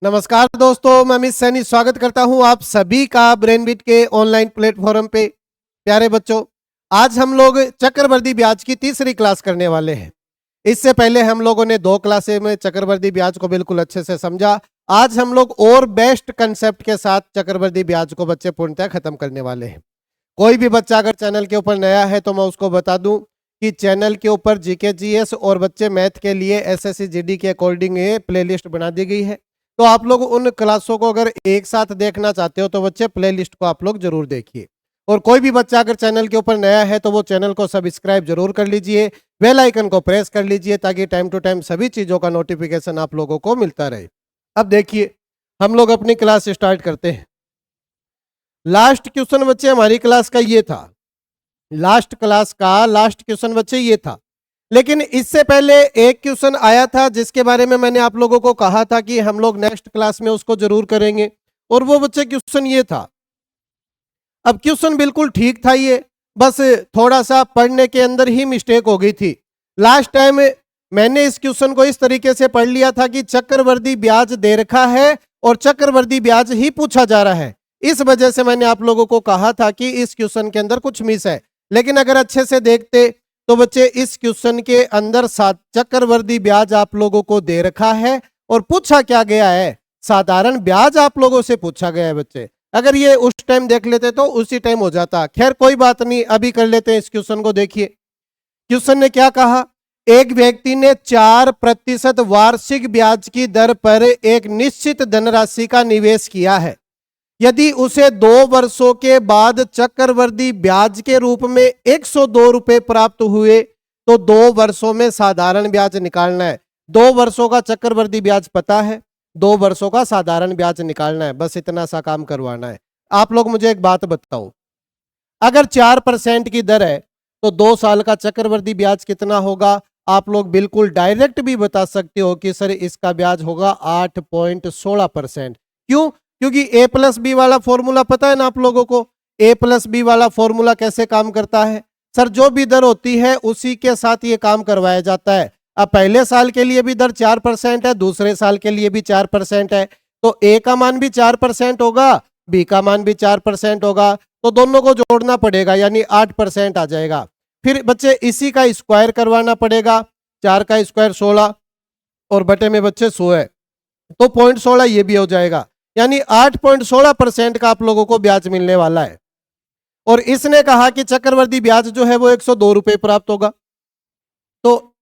नमस्कार दोस्तों, मैं अमित सैनी स्वागत करता हूं आप सभी का ब्रेनबिट के ऑनलाइन प्लेटफॉर्म पे। प्यारे बच्चों, आज हम लोग चक्रवृद्धि ब्याज की तीसरी क्लास करने वाले हैं। इससे पहले हम लोगों ने 2 क्लासे में चक्रवृद्धि ब्याज को बिल्कुल अच्छे से समझा। आज हम लोग और बेस्ट कंसेप्ट के साथ चक्रवृद्धि ब्याज को बच्चे पूर्णतः खत्म करने वाले हैं। कोई भी बच्चा अगर चैनल के ऊपर नया है तो मैं उसको बता दूं कि चैनल के ऊपर जीके जीएस और बच्चे मैथ के लिए एसएससी जीडी के अकॉर्डिंग प्लेलिस्ट बना दी गई है। तो आप लोग उन क्लासों को अगर एक साथ देखना चाहते हो तो बच्चे प्लेलिस्ट को आप लोग जरूर देखिए। और कोई भी बच्चा अगर चैनल के ऊपर नया है तो वो चैनल को सब्सक्राइब जरूर कर लीजिए, बेल आइकन को प्रेस कर लीजिए ताकि टाइम टू टाइम सभी चीजों का नोटिफिकेशन आप लोगों को मिलता रहे। अब देखिए, हम लोग अपनी क्लास स्टार्ट करते हैं। लास्ट क्वेश्चन बच्चे हमारी क्लास का ये था, लास्ट क्लास का लास्ट क्वेश्चन बच्चे ये था। लेकिन इससे पहले एक क्वेश्चन आया था जिसके बारे में मैंने आप लोगों को कहा था कि हम लोग नेक्स्ट क्लास में उसको जरूर करेंगे, और वो बच्चे क्वेश्चन ये था। अब क्वेश्चन बिल्कुल ठीक था, ये बस थोड़ा सा पढ़ने के अंदर ही मिस्टेक हो गई थी। लास्ट टाइम मैंने इस क्वेश्चन को इस तरीके से पढ़ लिया था कि चक्रवृद्धि ब्याज दे रखा है और चक्रवृद्धि ब्याज ही पूछा जा रहा है। इस वजह से मैंने आप लोगों को कहा था कि इस क्वेश्चन के अंदर कुछ मिस है। लेकिन अगर अच्छे से देखते तो बच्चे इस क्वेश्चन के अंदर चक्रवृद्धि ब्याज आप लोगों को दे रखा है और पूछा क्या गया है, साधारण ब्याज आप लोगों से पूछा गया है। बच्चे अगर ये उस टाइम देख लेते तो उसी टाइम हो जाता। खैर कोई बात नहीं, अभी कर लेते हैं इस क्वेश्चन को। देखिए क्वेश्चन ने क्या कहा, एक व्यक्ति ने 4% वार्षिक ब्याज की दर पर एक निश्चित धनराशि का निवेश किया है। यदि उसे 2 वर्षों के बाद चक्रवृद्धि ब्याज के रूप में 102 रुपए प्राप्त हुए तो 2 वर्षों में साधारण ब्याज निकालना है। 2 वर्षों का चक्रवृद्धि ब्याज पता है, 2 वर्षों का साधारण ब्याज निकालना है, बस इतना सा काम करवाना है। आप लोग मुझे एक बात बताओ, अगर 4% की दर है तो 2 साल का चक्रवृद्धि ब्याज कितना होगा? आप लोग बिल्कुल डायरेक्ट भी बता सकते हो कि सर इसका ब्याज होगा 8.16%। क्यों? क्योंकि ए प्लस बी वाला फॉर्मूला पता है ना आप लोगों को। ए प्लस बी वाला फॉर्मूला कैसे काम करता है? सर जो भी दर होती है उसी के साथ ये काम करवाया जाता है। अब पहले साल के लिए भी दर 4% है, दूसरे साल के लिए भी 4% है, तो ए का मान भी 4% होगा, बी का मान भी 4% होगा, तो दोनों को जोड़ना पड़ेगा यानी 8% आ जाएगा। फिर बच्चे इसी का स्क्वायर करवाना पड़ेगा, 4 का स्क्वायर 16 और बटे में बच्चे 100 है, तो 0.16 ये भी हो जाएगा, यानी 8.16% का आप लोगों को ब्याज मिलने वाला है। और इसने कहा कि चक्रवृद्धि ब्याज जो है वो 102 रुपए प्राप्त होगा, तो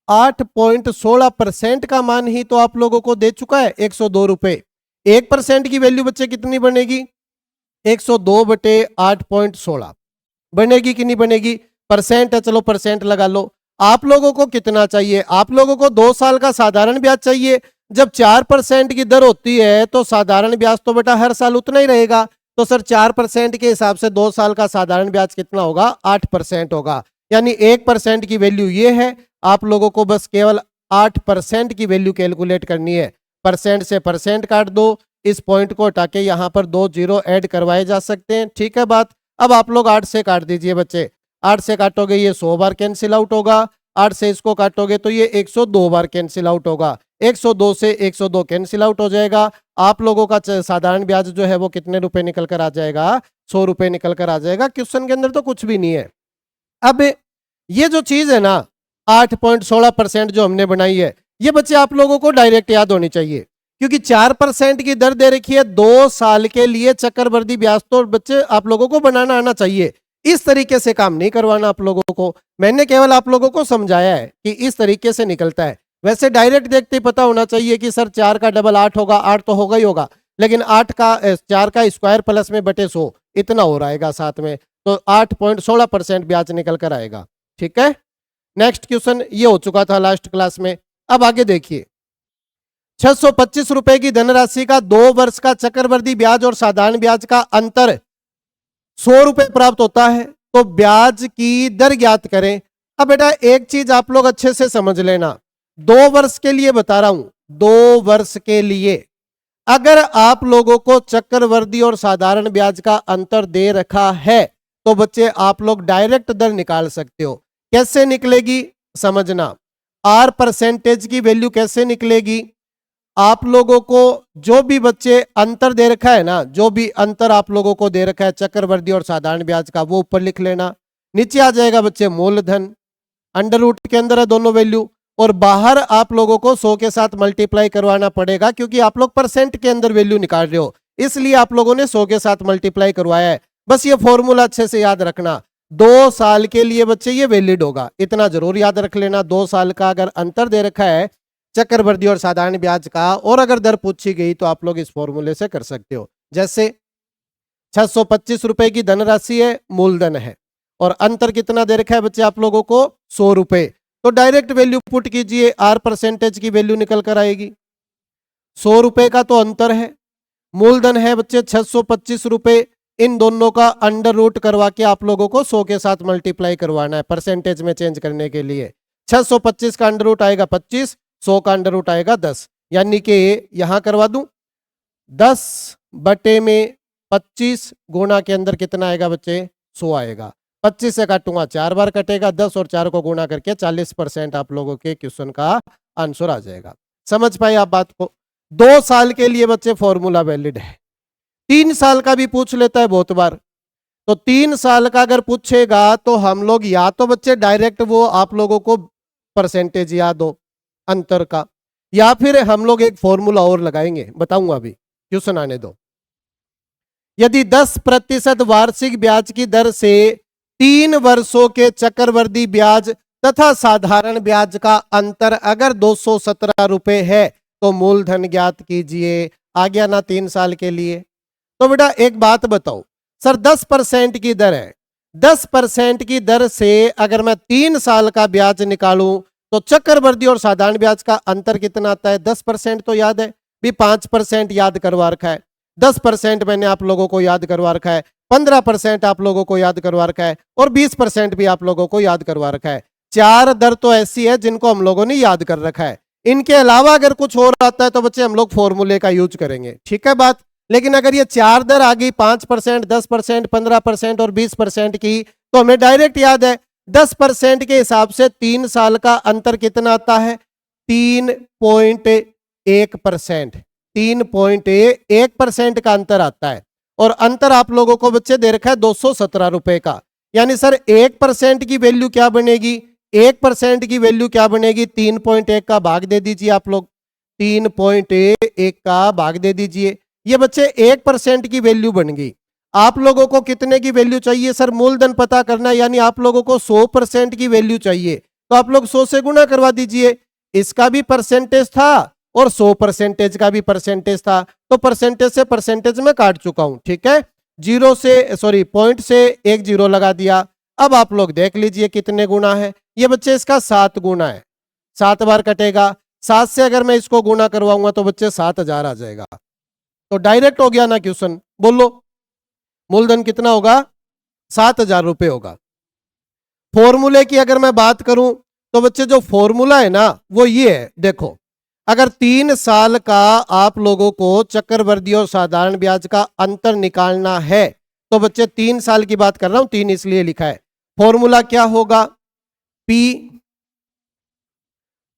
8.16% का मान ही तो आप लोगों को दे चुका है 102 रुपए। 1% की वैल्यू बच्चे कितनी बनेगी? 102 बटे 8.16 बनेगी कि नहीं बनेगी? परसेंट है, चलो परसेंट लगा लो। आप लोगों को कितना चाहिए? आप लोगों को 2 साल का साधारण ब्याज चाहिए। जब 4% की दर होती है तो साधारण ब्याज तो बेटा हर साल उतना ही रहेगा, तो सर 4% के हिसाब से 2 साल का साधारण ब्याज कितना होगा? 8% होगा, यानी 1% की वैल्यू ये है। आप लोगों को बस केवल 8% की वैल्यू कैलकुलेट करनी है। परसेंट से परसेंट काट दो, इस पॉइंट को हटा के यहाँ पर 2 जीरो ऐड करवाए जा सकते हैं, ठीक है बात। अब आप लोग 8 से काट दीजिए बच्चे, 8 से काटोगे ये 100 बार कैंसिल आउट होगा, 8 से इसको काटोगे तो ये 102 बार कैंसिल आउट होगा, 102 से 102 कैंसिल आउट हो जाएगा। आप लोगों का साधारण ब्याज जो है वो कितने रुपए निकल कर आ जाएगा? 100 रुपए निकल कर आ जाएगा। क्वेश्चन के अंदर तो कुछ भी नहीं है। अब ये जो चीज है ना 8.16% जो हमने बनाई है, ये बच्चे आप लोगों को डायरेक्ट याद होनी चाहिए, क्योंकि 4% की दर दे रखी है 2 साल के लिए चक्रवृद्धि ब्याज, तो बच्चे आप लोगों को बनाना आना चाहिए। इस तरीके से काम नहीं करवाना आप लोगों को, मैंने केवल आप लोगों को समझाया है कि इस तरीके से निकलता है। वैसे डायरेक्ट देखते ही पता होना चाहिए कि सर 4 का डबल 8 होगा, 8 तो होगा ही होगा, लेकिन 4 का स्क्वायर प्लस में बटे 100 इतना हो रहेगा साथ में, तो 8.16% ब्याज निकल कर आएगा, ठीक है। नेक्स्ट क्वेश्चन ये हो चुका था लास्ट क्लास में। अब आगे देखिए, 625 रुपए की धनराशि का 2 वर्ष का चक्रवृद्धि ब्याज और साधारण ब्याज का अंतर 100 रुपए प्राप्त होता है, तो ब्याज की दर ज्ञात करें। अब बेटा एक चीज आप लोग अच्छे से समझ लेना, 2 वर्ष के लिए बता रहा हूं, 2 वर्ष के लिए अगर आप लोगों को चक्रवृद्धि और साधारण ब्याज का अंतर दे रखा है तो बच्चे आप लोग डायरेक्ट दर निकाल सकते हो। कैसे निकलेगी समझना, आर परसेंटेज की वैल्यू कैसे निकलेगी? आप लोगों को जो भी बच्चे अंतर दे रखा है ना, जो भी अंतर आप लोगों को दे रखा है चक्रवृद्धि और साधारण ब्याज का, वो ऊपर लिख लेना। नीचे आ जाएगा बच्चे मूलधन, अंडर रूट के अंदर है दोनों वैल्यू, और बाहर आप लोगों को 100 के साथ मल्टीप्लाई करवाना पड़ेगा, क्योंकि आप लोग परसेंट के अंदर वैल्यू निकाल रहे हो, इसलिए आप लोगों ने 100 के साथ मल्टीप्लाई करवाया है। बस ये फॉर्मूला अच्छे से याद रखना, 2 साल के लिए बच्चे ये वैलिड होगा, इतना जरूर याद रख लेना। 2 साल का अगर अंतर दे रखा है चक्रवृद्धि और साधारण ब्याज का, और अगर दर पूछी गई तो आप लोग इस फॉर्मूले से कर सकते हो। जैसे 625 रुपए की धनराशि है, मूलधन है, और अंतर कितना दे रखा है बच्चे आप लोगों को, 100 रुपए, तो डायरेक्ट वैल्यू पुट कीजिए, आर परसेंटेज की वैल्यू निकल कर आएगी। 100 रुपए का तो अंतर है, मूलधन है बच्चे 625 रुपए, इन दोनों का अंडर रूट करवा के आप लोगों को 100 के साथ मल्टीप्लाई करवाना है परसेंटेज में चेंज करने के लिए। 625 का अंडर रूट आएगा 25, 100 का अंडर रूट आएगा 10, यानी कि यहां करवा दूं 10 बटे में 25 गुणा के अंदर कितना आएगा बच्चे, 100 आएगा। 25 से काटूंगा 4 बार कटेगा, 10 और 4 को गुणा करके 40% आप लोगों के क्वेश्चन का आंसर आ जाएगा। समझ पाए आप बात को? 2 साल के लिए बच्चे फॉर्मूला वैलिड है, 3 साल का भी पूछ लेता है बहुत बार, तो 3 साल का अगर पूछेगा तो हम लोग या तो बच्चे डायरेक्ट वो आप लोगों को परसेंटेज याद हो अंतर का, या फिर हम लोग एक फॉर्मूला और लगाएंगे, बताऊंगा अभी, क्वेश्चन आने दो। यदि 10% वार्षिक ब्याज की दर से 3 वर्षों के चक्रवृद्धि ब्याज तथा साधारण ब्याज का अंतर अगर 217 रुपए है तो मूलधन ज्ञात कीजिए। आ गया ना 3 साल के लिए? तो बेटा एक बात बताओ सर, 10% की दर है, 10% की दर से अगर मैं 3 साल का ब्याज निकालूं तो चक्रवृद्धि और साधारण ब्याज का अंतर कितना आता है? 10% तो याद है भी, 5% याद करवा रखा है, 10% मैंने आप लोगों को याद करवा रखा है, 15% आप लोगों को याद करवा रखा है, और 20% भी आप लोगों को याद करवा रखा है। 4 दर तो ऐसी है जिनको हम लोगों ने याद कर रखा है, इनके अलावा अगर कुछ और आता है तो बच्चे हम लोग फॉर्मूले का यूज करेंगे, ठीक है बात। लेकिन अगर ये 4 दर आ गई 5%, 10%, 15% और 20% की, तो हमें डायरेक्ट याद है 10% के हिसाब से 3 साल का अंतर कितना आता है? 3.1%, 3.1% का अंतर आता है, और अंतर आप लोगों को बच्चे दे रखा है 217 रुपए का। यानी सर 1% की वैल्यू क्या बनेगी? 1% की वैल्यू क्या बनेगी? 3.1 का भाग दे दीजिए आप लोग, 3.1 का भाग दे दीजिए, ये बच्चे 1% की वैल्यू बन गई। आप लोगों को कितने की वैल्यू चाहिए सर? मूलधन पता करना, यानी आप लोगों को 100% की वैल्यू चाहिए, तो आप लोग 100 से गुणा करवा दीजिए। इसका भी परसेंटेज था और 100% का भी परसेंटेज था, तो परसेंटेज से परसेंटेज में काट चुका हूं, ठीक है। पॉइंट से 1 0 लगा दिया। अब आप लोग देख लीजिए कितने गुना है, ये बच्चे इसका 7 गुना है, 7 बार कटेगा, 7 से अगर मैं इसको गुना करवाऊंगा तो बच्चे 7000 आ जाएगा। तो डायरेक्ट हो गया ना क्वेश्चन, बोलो मूलधन कितना होगा? 7000 रुपए होगा। फॉर्मूले की अगर मैं बात करूं तो बच्चे जो फॉर्मूला है ना वो ये है, देखो अगर 3 साल का आप लोगों को चक्रवृद्धि और साधारण ब्याज का अंतर निकालना है, तो बच्चे 3 साल की बात कर रहा हूं, 3 इसलिए लिखा है। फॉर्मूला क्या होगा? पी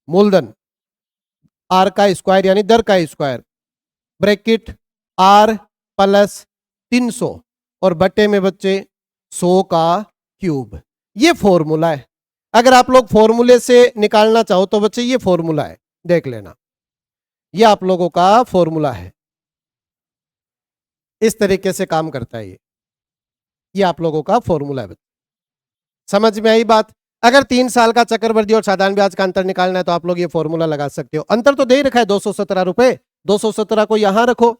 मूलधन आर का स्क्वायर यानी दर का स्क्वायर, ब्रैकेट आर प्लस 300 और बटे में बच्चे 100 का क्यूब, ये फॉर्मूला है। अगर आप लोग फॉर्मूले से निकालना चाहो तो बच्चे ये फॉर्मूला है, देख लेना, ये आप लोगों का फॉर्मूला है, इस तरीके से काम करता है ये आप लोगों का फॉर्मूला है। समझ में आई बात? अगर 3 साल का चक्रवृद्धि और साधारण ब्याज का अंतर निकालना है तो आप लोग ये फॉर्मूला लगा सकते हो। अंतर तो दे ही रखा है 217 रुपए, 217 को यहां रखो,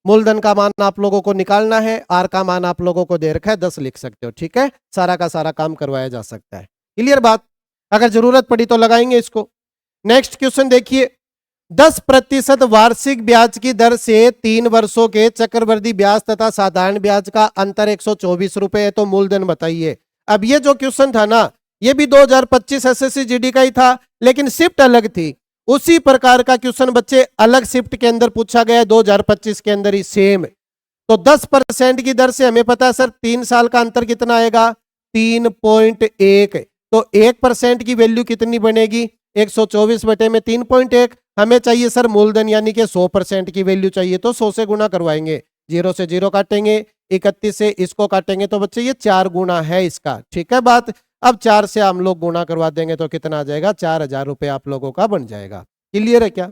मूलधन का मान आप लोगों को निकालना है, आर का मान आप लोगों को दे रखा है 10 लिख सकते हो, ठीक है। सारा का सारा काम करवाया जा सकता है, क्लियर बात। अगर जरूरत पड़ी तो लगाएंगे इसको। नेक्स्ट क्वेश्चन देखिए, 10% वार्षिक ब्याज की दर से 3 वर्षों के चक्रवृद्धि ब्याज तथा साधारण ब्याज का अंतर 124 रुपए है, तो मूलधन बताइए। अब ये जो क्वेश्चन था ना, ये भी 2025 एसएससी जीडी का ही था, लेकिन शिफ्ट अलग थी। उसी प्रकार का क्वेश्चन बच्चे अलग शिफ्ट के अंदर पूछा गया 2025 के अंदर ही सेम। तो 10% की दर से हमें पता है सर 3 साल का अंतर कितना आएगा? 3.1, तो 1% की वैल्यू कितनी बनेगी? 124 बटे में 3.1, हमें चाहिए सर मूलधन यानी कि 100% की वैल्यू चाहिए, तो 100 से गुना करवाएंगे, 0 से 0 काटेंगे, 31 से इसको काटेंगे तो बच्चे ये 4 गुना है इसका, ठीक है बात। अब 4 से हम लोग गुना करवा देंगे तो कितना आ जाएगा, 4,000 रुपए आप लोगों का बन जाएगा। क्लियर है क्या,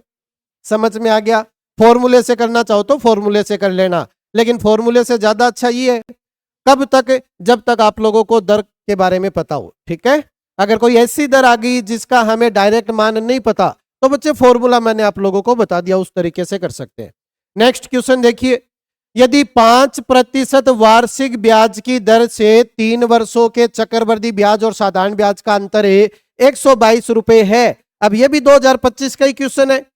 समझ में आ गया। फॉर्मूले से करना चाहो तो फॉर्मूले से कर लेना, लेकिन फॉर्मूले से ज्यादा अच्छा ये है, कब तक, जब तक आप लोगों को दर के बारे में पता हो, ठीक है। अगर कोई ऐसी दर आ गई जिसका हमें डायरेक्ट मान नहीं पता तो बच्चे फॉर्मूला मैंने आप लोगों को बता दिया, उस तरीके से कर सकते हैं। नेक्स्ट क्वेश्चन देखिए, यदि 5% वार्षिक ब्याज की दर से 3 वर्षों के चक्रवृद्धि ब्याज और साधारण ब्याज का अंतर 122 रुपए है। अब यह भी 2025 का ही क्वेश्चन है,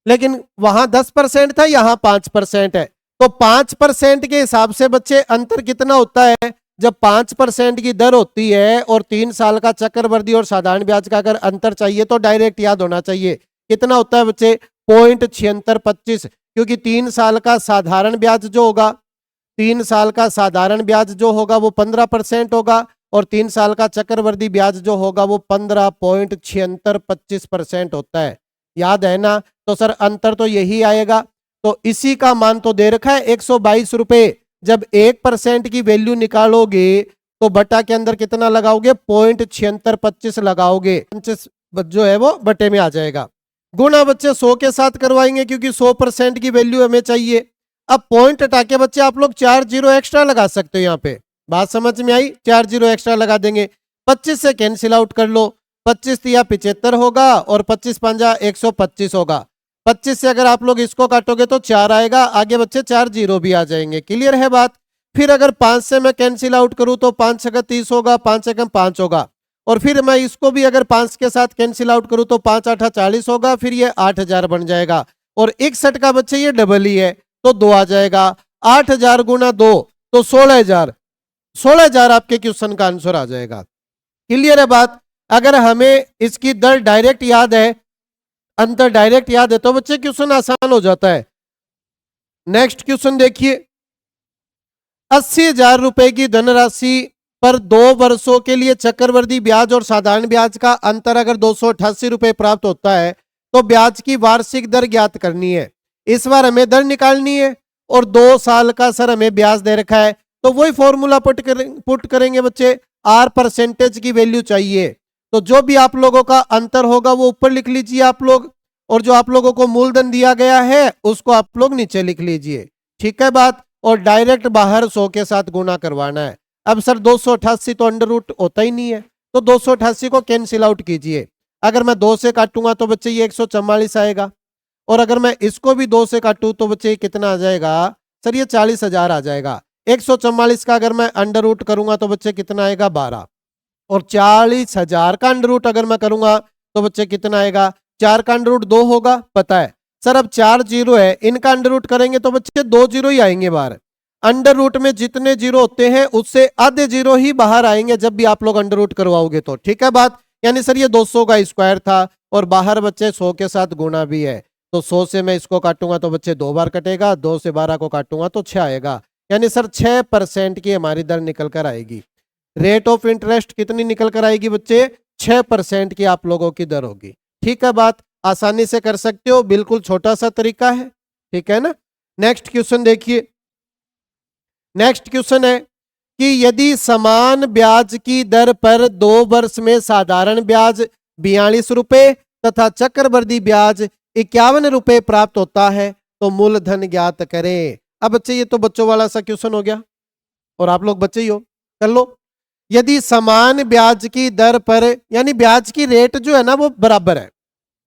लेकिन वहां 10% था, यहां 5% है, तो 5% के हिसाब से बच्चे अंतर कितना होता है, जब 5% की दर होती है और 3 साल का चक्रवृद्धि और साधारण ब्याज का अगर अंतर चाहिए तो डायरेक्ट याद होना चाहिए, कितना होता है बच्चे 0.7625, क्योंकि 3 साल का साधारण ब्याज जो होगा, 3 साल का साधारण ब्याज जो होगा वो 15% होगा और 3 साल का चक्रवृद्धि ब्याज जो होगा वो 15.7625% होता है, याद है ना। तो सर अंतर तो यही आएगा, तो इसी का मान तो दे रखा है 122 रुपए। जब 1% की वैल्यू निकालोगे तो बटा के अंदर कितना लगाओगे, 0.7625 लगाओगे, 25 जो है वो बटे में आ जाएगा। गुणा बच्चे 100 के साथ करवाएंगे क्योंकि 100% की वैल्यू हमें चाहिए। अब पॉइंट हटा के बच्चे आप लोग 4 जीरो एक्स्ट्रा लगा सकते हो, यहाँ पे बात समझ में आई, 4 जीरो एक्स्ट्रा लगा देंगे, 25 से कैंसिल आउट कर लो, 25 तिया 75 होगा और 25 पंजा 125 होगा। 25 से अगर आप लोग इसको काटोगे तो 4 आएगा, आगे बच्चे 4 जीरो भी आ जाएंगे, क्लियर है बात। फिर अगर 5 से मैं कैंसिल आउट करूं तो 5 छक्का 30 होगा, 5 एकम 5 होगा, और फिर मैं इसको भी अगर 5 के साथ कैंसिल आउट करूं तो 5 आठा 40 होगा, फिर ये 8000 बन जाएगा, और 61 का बच्चे ये डबल ही है तो 2 आ जाएगा, 8000 गुना 2 तो 16,000, 16,000 आपके क्वेश्चन का आंसर आ जाएगा, क्लियर है बात। अगर हमें इसकी दर डायरेक्ट याद है, अंतर डायरेक्ट याद है तो बच्चे क्वेश्चन आसान हो जाता है। नेक्स्ट क्वेश्चन देखिए, 80,000 रुपए की धनराशि पर 2 वर्षों के लिए चक्रवृद्धि ब्याज और साधारण ब्याज का अंतर अगर 288 रुपए प्राप्त होता है तो ब्याज की वार्षिक दर ज्ञात करनी है। इस बार हमें दर निकालनी है और 2 साल का सर हमें ब्याज दे रखा है, तो वही फॉर्मूला पुट करेंगे बच्चे, आर परसेंटेज की वैल्यू चाहिए, तो जो भी आप लोगों का अंतर होगा वो ऊपर लिख लीजिए आप लोग, और जो आप लोगों को मूलधन दिया गया है उसको आप लोग नीचे लिख लीजिए, ठीक है बात। और डायरेक्ट बाहर 100 के साथ गुना करवाना है। अब सर 288 तो अंडर रूट होता ही नहीं है, तो 288 को कैंसिल आउट कीजिए, अगर मैं 2 से काटूंगा तो बच्चे ये 144 आएगा, और अगर मैं इसको भी 2 से काटूं तो बच्चे कितना आ जाएगा, सर ये 40,000 आ जाएगा। 144 का अगर मैं अंडर रूट करूंगा तो बच्चे कितना आएगा 12, और 40,000 का अंडर रूट अगर मैं करूंगा तो बच्चे कितना आएगा, 4 का अंडर रूट 2 होगा, पता है सर। अब 4 जीरो है, इनका अंडर रूट करेंगे तो बच्चे 2 जीरो ही आएंगे बाहर, अंडर रूट में जितने जीरो होते हैं उससे आधे जीरो ही बाहर आएंगे जब भी आप लोग अंडर रूट करवाओगे तो, ठीक है बात। यानी सर ये 200 का स्क्वायर था और बाहर बच्चे 100 के साथ गुना भी है, तो 100 से मैं इसको काटूंगा तो बच्चे 2 बार कटेगा, 2 से 12 को काटूंगा तो 6 आएगा, यानी सर 6% की हमारी दर निकल कर आएगी। रेट ऑफ इंटरेस्ट कितनी निकल कर आएगी बच्चे, 6% की आप लोगों की दर होगी, ठीक है बात। आसानी से कर सकते हो, बिल्कुल छोटा सा तरीका है, ठीक है ना। नेक्स्ट क्वेश्चन देखिए, नेक्स्ट क्वेश्चन है कि यदि समान ब्याज की दर पर 2 वर्ष में साधारण ब्याज 42 रुपए तथा चक्रवृद्धि ब्याज 51 रुपए प्राप्त होता है तो मूलधन ज्ञात करें। अब बच्चे ये तो बच्चों वाला सा क्वेश्चन हो गया और आप लोग बच्चे ही हो, कर लो। यदि समान ब्याज की दर पर, यानी ब्याज की रेट जो है ना वो बराबर है,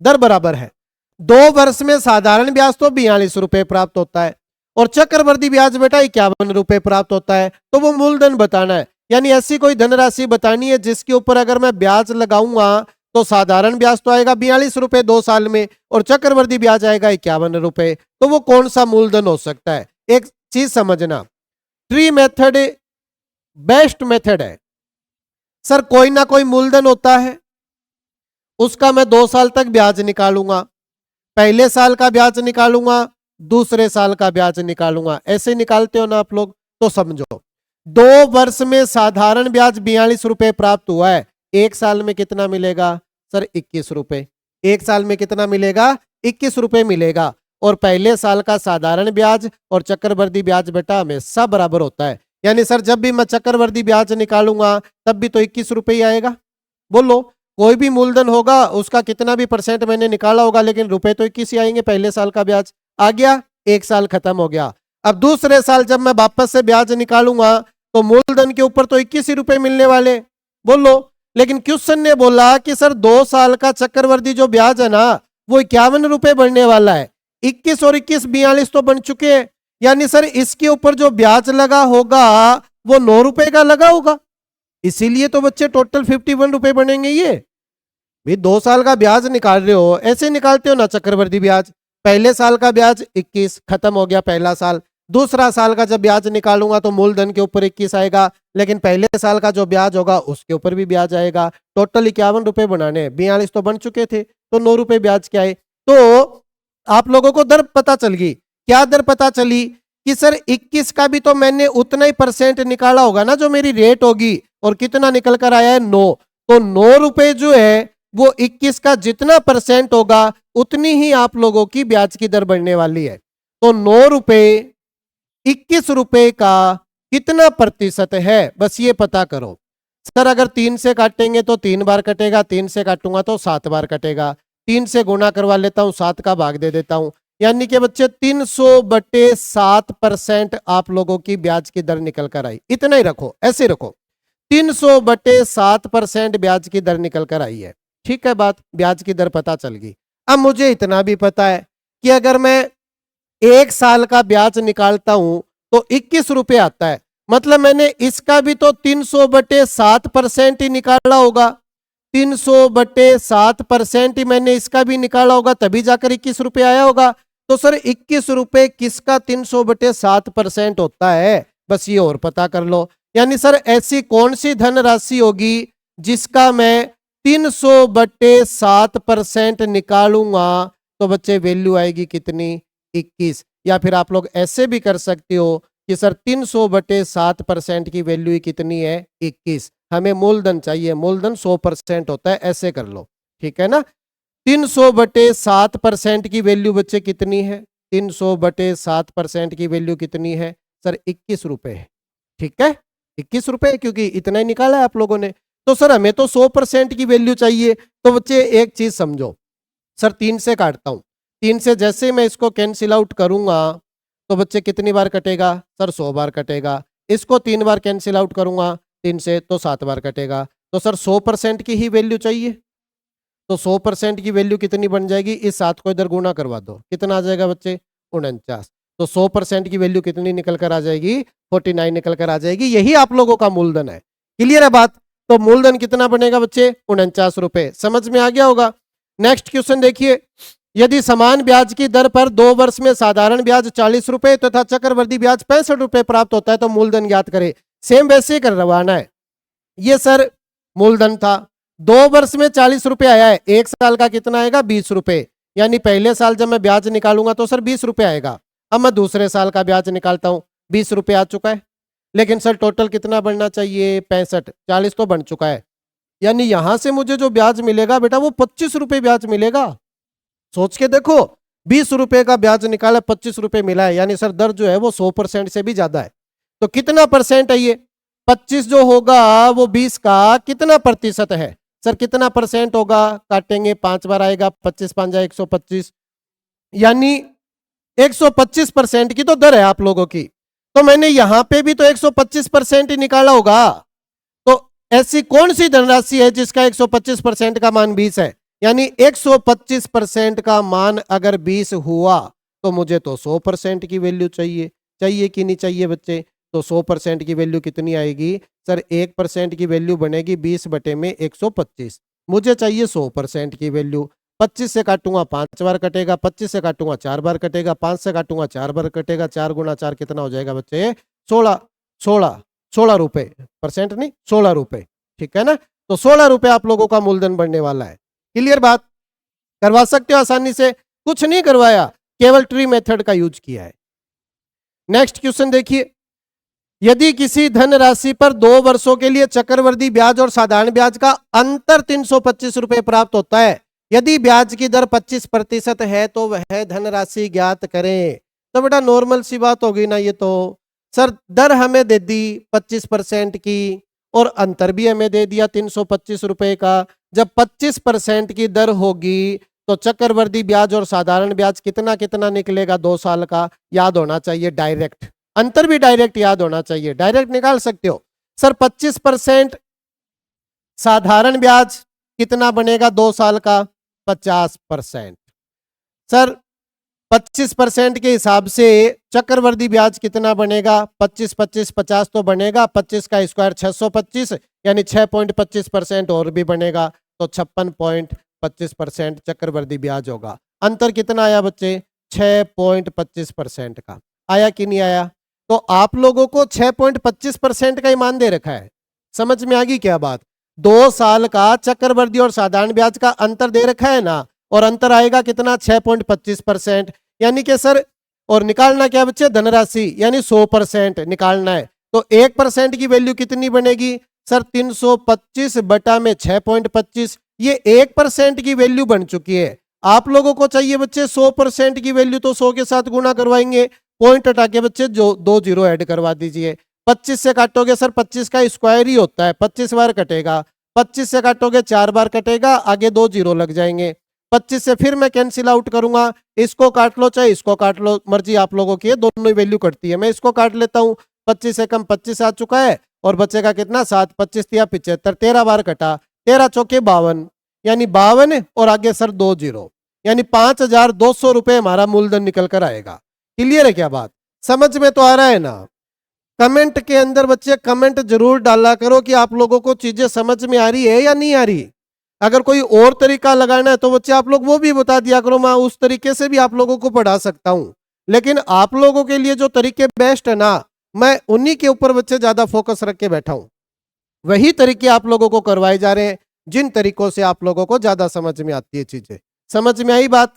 दर बराबर है, 2 वर्ष में साधारण ब्याज तो 42 रुपए प्राप्त होता है और चक्रवृद्धि ब्याज बेटा 51 रुपए प्राप्त होता है, तो वो मूलधन बताना है। यानी ऐसी कोई धनराशि बतानी है जिसके ऊपर अगर मैं ब्याज लगाऊंगा तो साधारण ब्याज तो आएगा 42 रुपए 2 साल में और चक्रवृद्धि ब्याज आएगा 51 रुपए, तो वो कौन सा मूलधन हो सकता है। एक चीज समझना, ट्री मेथड बेस्ट मेथड है। सर कोई ना कोई मूलधन होता है, उसका मैं 2 साल तक ब्याज निकालूंगा, पहले साल का ब्याज निकालूंगा, दूसरे साल का ब्याज निकालूंगा, ऐसे निकालते हो ना आप लोग, तो समझो 2 वर्ष में साधारण ब्याज 42 रुपए प्राप्त हुआ है, 1 साल में कितना मिलेगा सर 21 रुपए, 1 साल में कितना मिलेगा 21 रुपए मिलेगा। और पहले साल का साधारण ब्याज और चक्रवृद्धि ब्याज बेटा हमेशा बराबर होता है। यानी सर जब भी मैं चक्रवृद्धि ब्याज निकालूंगा तब भी तो 21 रुपए ही आएगा। बोलो, कोई भी मूलधन होगा उसका कितना भी परसेंट मैंने निकाला होगा लेकिन रुपए तो 21 ही आएंगे। पहले साल का ब्याज आ गया, एक साल खत्म हो गया। अब दूसरे साल जब मैं वापस से ब्याज निकालूंगा तो मूलधन के ऊपर तो 21 ही रुपए मिलने वाले। बोलो, लेकिन क्वेश्चन ने बोला कि सर 2 साल का चक्रवृद्धि जो ब्याज है ना वो 51 रुपए बढ़ने वाला है। 21 और 21 42 तो बन चुके हैं। यानी सर इसके ऊपर जो ब्याज लगा होगा वो 9 रुपए का लगा होगा। इसीलिए तो बच्चे टोटल 51 रुपए बनेंगे। ये भी 2 साल का ब्याज निकाल रहे हो, ऐसे निकालते हो ना चक्रवृद्धि ब्याज। पहले साल का ब्याज 21 खत्म हो गया पहला साल। दूसरा साल का जब ब्याज निकालूंगा तो मूलधन के ऊपर 21 आएगा, लेकिन पहले साल का जो ब्याज होगा उसके ऊपर भी ब्याज आएगा। टोटल 51 रुपए बनाने, 42 तो बन चुके थे तो 9 रुपए ब्याज के आए। तो आप लोगों को दर पता चल गई। क्या दर पता चली कि सर 21 का भी तो मैंने उतना ही परसेंट निकाला होगा ना जो मेरी रेट होगी, और कितना निकल कर आया है 9। तो 9 रुपए जो है वो 21 का जितना परसेंट होगा उतनी ही आप लोगों की ब्याज की दर बढ़ने वाली है। तो 9 रुपए 21 रुपए का कितना प्रतिशत है बस ये पता करो। सर अगर 3 से काटेंगे तो 3 बार कटेगा, 3 से काटूंगा तो 7 बार कटेगा। 3 से गुना करवा लेता हूं, 7 का भाग दे देता हूं। यानी कि बच्चे 300/7% आप लोगों की ब्याज की दर निकल कर आई। इतना ही रखो, ऐसे रखो, 300/7% ब्याज की दर निकल कर आई है। ठीक है बात, ब्याज की दर पता चल गई। अब मुझे इतना भी पता है कि अगर मैं 1 साल का ब्याज निकालता हूं तो 21 रुपए आता है, मतलब मैंने इसका भी तो 300/7% ही निकाला होगा। 300/7% ही मैंने इसका भी निकाला होगा, तभी जाकर 21 रुपए आया होगा। तो सर 21 रुपए किसका 300/7% होता है बस ये और पता कर लो। यानी सर ऐसी कौन सी धनराशि होगी जिसका मैं 300/7% निकालूंगा तो बच्चे वैल्यू आएगी कितनी, 21। या फिर आप लोग ऐसे भी कर सकते हो कि सर 300/7% की वैल्यू ही कितनी है, 21। हमें मूलधन चाहिए, मूलधन 100% होता है, ऐसे कर लो। ठीक है ना। 300/7% की वैल्यू बच्चे कितनी है, 300/7% की वैल्यू कितनी है सर, 21 रुपए है। ठीक है, 21 रुपए, क्योंकि इतना ही निकाला है आप लोगों ने। तो सर हमें तो 100% की वैल्यू चाहिए। तो बच्चे एक चीज समझो, सर 3 से काटता हूं, 3 से जैसे मैं इसको कैंसिल आउट करूंगा तो बच्चे कितनी बार कटेगा सर, 100 बार कटेगा। इसको 3 बार कैंसिल आउट करूंगा 3 से तो 7 बार कटेगा। तो सर 100% की ही वैल्यू चाहिए। तो 100% की वैल्यू कितनी बन जाएगी, इस 7 को इधर गुना करवा दो, कितना आ जाएगा बच्चे, 49। तो 100% की वैल्यू कितनी निकल कर आ जाएगी, 49 निकल कर आ जाएगी। यही आप लोगों का मूलधन है। क्लियर है बात। तो मूलधन कितना बनेगा बच्चे, 49 रुपए। समझ में आ गया होगा। नेक्स्ट क्वेश्चन देखिए, यदि समान ब्याज की दर पर 2 वर्ष में साधारण ब्याज 40 रुपए तथा चक्रवृद्धि ब्याज 65 रुपए प्राप्त होता है तो मूलधन ज्ञात करें। सेम वैसे ही करवाना है। ये सर मूलधन था, 2 वर्ष में 40 रुपए आया है, 1 साल का कितना आएगा, 20 रुपए। यानी पहले साल जब मैं ब्याज निकालूंगा तो सर 20 रुपए आएगा। अब मैं दूसरे साल का ब्याज निकालता हूं, 20 रुपए आ चुका है, लेकिन सर टोटल कितना बनना चाहिए, 65, 40 तो बन चुका है। यानी यहां से मुझे जो ब्याज मिलेगा बेटा वो 25 रुपए ब्याज मिलेगा। सोच के देखो, 20 रुपए का ब्याज निकाला, 25 रुपए मिला है, यानी सर दर जो है वो 100% से भी ज्यादा है। तो कितना परसेंट है ये, 25 जो होगा वो 20 का कितना प्रतिशत है सर, कितना परसेंट होगा, काटेंगे 5 बार आएगा, 25 5 जाए 125, यानी 125% की तो दर है आप लोगों की। तो मैंने यहां पे भी तो 125% ही निकाला होगा। तो ऐसी कौन सी धनराशि है जिसका 125% का मान 20 है, यानी 125% का मान अगर 20 हुआ तो मुझे तो 100% की वैल्यू चाहिए। चाहिए कि नहीं चाहिए बच्चे। तो 100% की वैल्यू कितनी आएगी सर, 1% की वैल्यू बनेगी 20 बटे में 125। मुझे चाहिए 100% की वैल्यू। 25 से काटूंगा 5 बार कटेगा, 25 से काटूंगा 4 बार कटेगा, 5 से काटूंगा 4 बार कटेगा, 4 गुना 4 कितना हो जाएगा बच्चे, 16 रुपए, परसेंट नहीं 16 रुपए। ठीक है ना। तो 16 रुपए आप लोगों का मूलधन बढ़ने वाला है। क्लियर बात, करवा सकते हो आसानी से, कुछ नहीं करवाया, केवल ट्री मेथड का यूज किया है। नेक्स्ट क्वेश्चन देखिए, यदि किसी धनराशि पर 2 वर्षों के लिए चक्रवृद्धि ब्याज और साधारण ब्याज का अंतर 325 रुपए प्राप्त होता है यदि ब्याज की दर 25% है तो वह धनराशि ज्ञात करें। तो बेटा नॉर्मल सी बात होगी ना ये तो। सर दर हमें दे दी 25% की और अंतर भी हमें दे दिया 325 रुपए का। जब 25% की दर होगी तो चक्रवृद्धि ब्याज और साधारण ब्याज कितना कितना निकलेगा 2 साल का, याद होना चाहिए डायरेक्ट। अंतर भी डायरेक्ट याद होना चाहिए, डायरेक्ट निकाल सकते हो। सर 25% साधारण ब्याज कितना बनेगा 2 साल का, 50%। सर 25% के हिसाब से चक्रवृद्धि ब्याज कितना बनेगा, 25 25 50 तो बनेगा, 25 का स्क्वायर 625 यानी 6.25% और भी बनेगा तो 56.25% चक्रवृद्धि ब्याज होगा। अंतर कितना आया बच्चे, 6.25% का। आया कि नहीं आया? तो आप लोगों को 6.25% का ही मान दे रखा है। समझ में आ गई क्या बात? 2 साल का चक्रवृद्धि और साधारण ब्याज का अंतर दे रखा है ना, और अंतर आएगा कितना, 6.25%। यानी कि सर, और निकालना क्या बच्चे, धनराशि, यानी 100% निकालना है। तो 1% की वैल्यू कितनी बनेगी सर, 325 बटा में 6.25, ये 1% की वैल्यू बन चुकी है। आप लोगों को चाहिए बच्चे 100% की वैल्यू, तो 100 के साथ गुणा करवाएंगे, पॉइंट हटा के बच्चे जो 2 जीरो ऐड करवा दीजिए। 25 से काटोगे सर, 25 का स्क्वायर ही होता है, 25 बार कटेगा। 25 से काटोगे 4 बार कटेगा, आगे 2 जीरो लग जाएंगे। 25 से फिर मैं कैंसिल आउट करूंगा, इसको काट लो चाहे इसको काट लो, मर्जी आप लोगों की है, दोनों ही वैल्यू कटती है। मैं इसको काट लेता हूं, 25 से कम 25 आ चुका है और बचेगा कितना, 7, 25 या 75, 13 बार कटा, 13 चौके 52, यानी 52 और आगे सर 2 जीरो, यानी 5200 रुपए हमारा मूलधन निकल कर आएगा। क्लियर है क्या बात? समझ में तो आ रहा है ना? कमेंट के अंदर बच्चे कमेंट जरूर डाला करो कि आप लोगों को चीजें समझ में आ रही है या नहीं आ रही। अगर कोई और तरीका लगाना है तो बच्चे आप लोग वो भी बता दिया करो, मैं उस तरीके से भी आप लोगों को पढ़ा सकता हूं। लेकिन आप लोगों के लिए जो तरीके बेस्ट है ना, मैं उन्हीं के ऊपर बच्चे ज्यादा फोकस रख के बैठा हूं। वही तरीके आप लोगों को करवाए जा रहे हैं जिन तरीकों से आप लोगों को ज्यादा समझ में आती है चीजें। समझ में आई बात?